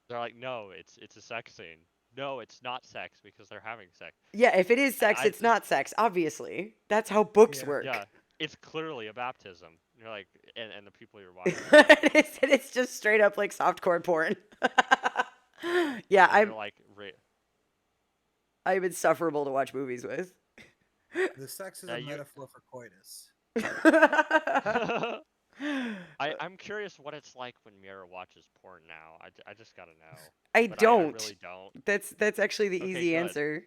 they're like, no, it's a sex scene. No, it's not sex because they're having sex. Yeah, if it is sex, I it's not sex, obviously. That's how books Yeah, yeah, work. it's clearly a baptism. You're like, and the people you're watching are like, It's just straight up like softcore porn. Yeah, and you're like, I'm insufferable to watch movies with. the sex is yeah, a you. metaphor for coitus. I'm curious what it's like when Mira watches porn now. I just gotta know. I But I don't. really don't. That's actually the Okay, easy good. answer.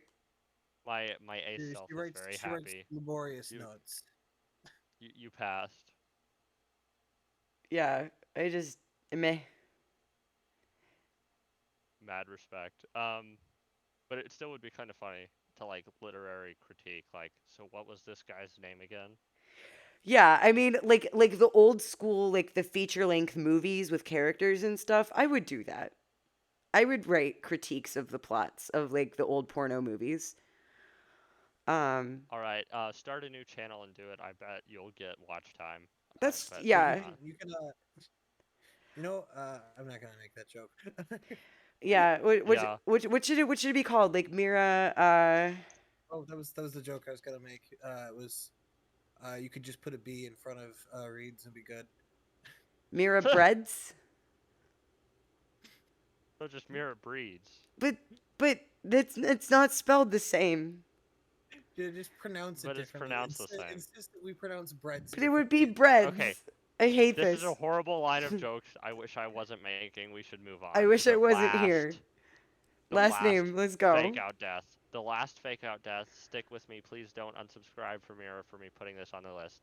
My ace self is very She writes happy. laborious You notes. you passed. Yeah, I just meh. Mad respect. But it still would be kind of funny to like literary critique. Like, so what was this guy's name again? Yeah, I mean, like the old school, like the feature length movies with characters and stuff. I would do that. I would write critiques of the plots of like the old porno movies. Um, All right, start a new channel and do it. I bet you'll get watch time. that's But yeah, You can I'm not gonna make that joke. yeah. yeah, What should it be called? Like Mira, Oh, that was the joke I was gonna make. It was you could just put a B in front of reads and be good. Mira Breads. so just Mira breeds. But but it's not spelled the same. Just pronounce it But it's differently. pronounced the same. Insist that we pronounce breads But it would be differently. Okay, breads. I hate this is a this. horrible line of jokes I wish I wasn't making. We should move I on to wish I wasn't here. the Last last name. Let's fake go. out death. The last fake out death. Stick with me. Please don't unsubscribe from Mira for me putting this on the list.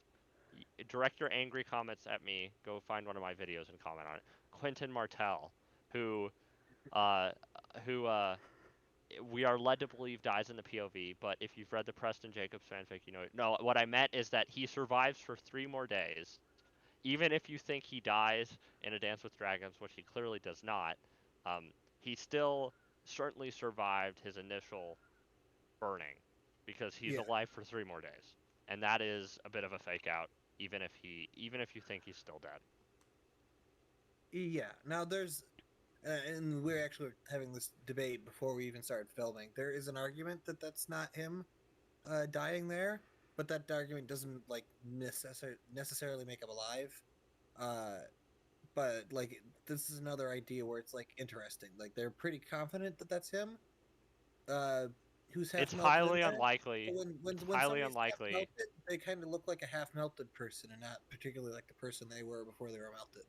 Direct your angry comments at me. Go find one of my videos and comment on it. Quentin Martell, who, uh, who, we are led to believe dies in the POV, but if you've read the Preston Jacobs fanfic, you know it. No, what I meant is that he survives for 3 more days. Even if you think he dies in A Dance with Dragons, which he clearly does not, he still certainly survived his initial burning because he's Yeah, alive for 3 more days, and that is a bit of a fake out. Even if you think he's still dead. yeah. Now there's, and we're actually having this debate before we even started filming. There is an argument that that's not him dying there, but that argument doesn't like necessarily make him alive. Uh, but like this is another idea where it's like interesting. Like they're pretty confident that that's him. Uh, who's half It's melted in highly there. unlikely. But It's when highly somebody's half unlikely. melted, they kind of look like a half melted person, and not particularly like the person they were before they were melted.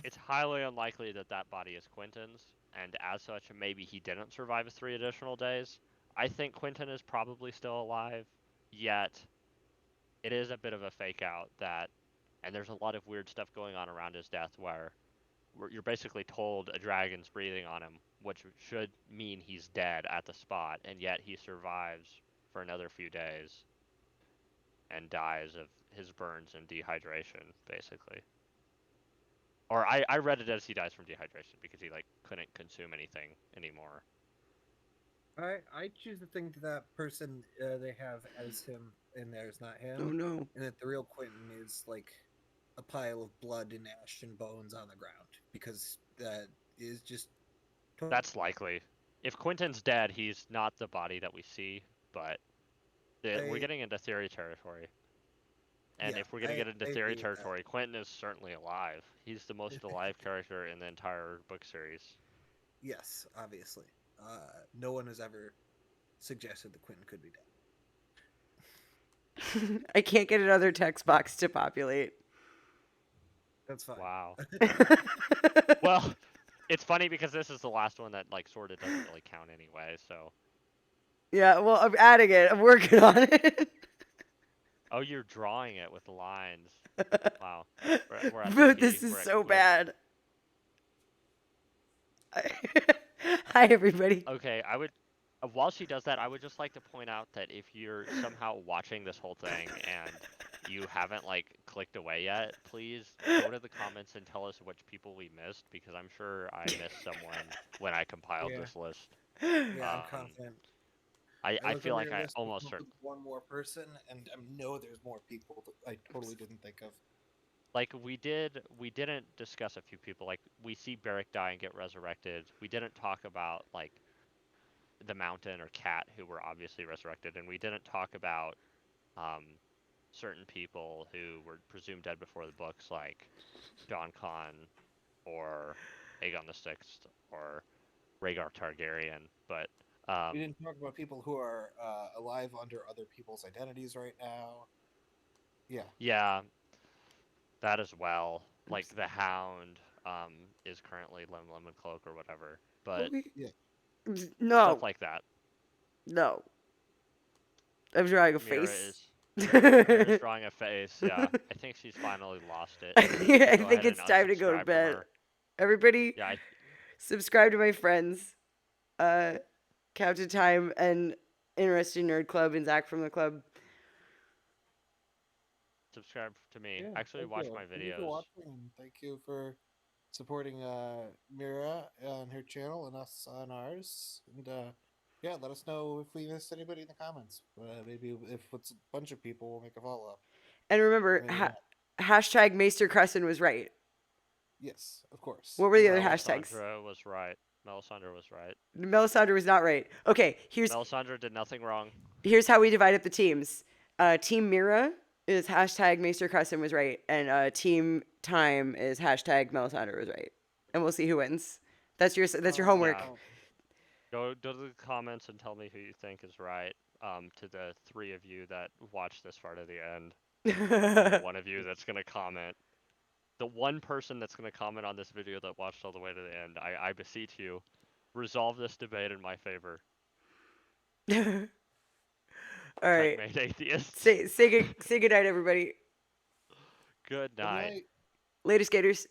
It's highly unlikely that that body is Quentin's, and as such, maybe he didn't survive 3 additional days. I think Quentin is probably still alive, yet it is a bit of a fake out that, and there's a lot of weird stuff going on around his death where you're basically told a dragon's breathing on him, which should mean he's dead at the spot, and yet he survives for another few days and dies of his burns and dehydration, basically. Or I read it as he dies from dehydration because he like couldn't consume anything anymore. I choose to think that person they have as him in there is not him, Oh no. and that the real Quentin is like a pile of blood and ash and bones on the ground because that is just. That's likely. If Quentin's dead, he's not the body that we see, but we're getting into theory territory. And Yeah, if we're going to get into I theory agree with that. territory, Quentin is certainly alive. He's the most alive character in the entire book series. Yes, obviously. No one has ever suggested that Quentin could be dead. I can't get another text box to populate. That's fine. Wow. Well, it's funny because this is the last one that like sort of doesn't really count anyway, so. Yeah, well, I'm adding it. I'm working on it. Oh, you're drawing it with lines. Wow. We're at Dude, P. this We're is at so Quint. bad. Hi, everybody. Okay, I would. While she does that, I would just like to point out that if you're somehow watching this whole thing and you haven't like clicked away yet, please go to the comments and tell us which people we missed because I'm sure I missed someone when I compiled Yeah. this list. Yeah, I'm confident. I look feel over like your I list, almost there's certainly. one more person, and I know there's more people that I totally didn't think of. Like we didn't discuss a few people. Like we see Beric die and get resurrected. We didn't talk about like the mountain or cat who were obviously resurrected, and we didn't talk about um, certain people who were presumed dead before the books, like Don Khan or Aegon the Sixth or Rhaegar Targaryen. But We didn't talk about people who are alive under other people's identities right now. Yeah. yeah, that as well. Like the Hound is currently Lemon Cloak or whatever. But Yeah. No, stuff like that. no. I'm drawing a Mira face. Mira's drawing a face. Yeah, I think she's finally lost it. I Go think ahead and it's time to go to unsubscribe from bed. her. Everybody, Yeah, subscribe to my friends. Captain Time and Interesting Nerd Club and Zach from the club. subscribe to me. Yeah. Actually, Thank watch you. my Thank you for videos. watching, and thank you for supporting Mira on her channel and us on ours. And yeah, let us know if we missed anybody in the comments. Maybe if it's a bunch of people, we'll make a follow up. And remember, hashtag Maester Crescent was right. Yes, of course. What were the other hashtags? Melisandre was right. Melisandre was right. Melisandre was not right. Okay, Melisandre did nothing wrong. here's how we divide up the teams. Team Mira is hashtag Maester Crescent was right, and Team Time is hashtag Melisandre was right. And we'll see who wins. That's your homework. Yeah. Go to the comments and tell me who you think is right. To the 3 of you that watched this far to the end, and the 1 of you that's gonna comment. The 1 person that's gonna comment on this video that watched all the way to the end, I beseech you, resolve this debate in my favor. All right. Checkmate atheist. Say good night, everybody. Good night. Later, skaters.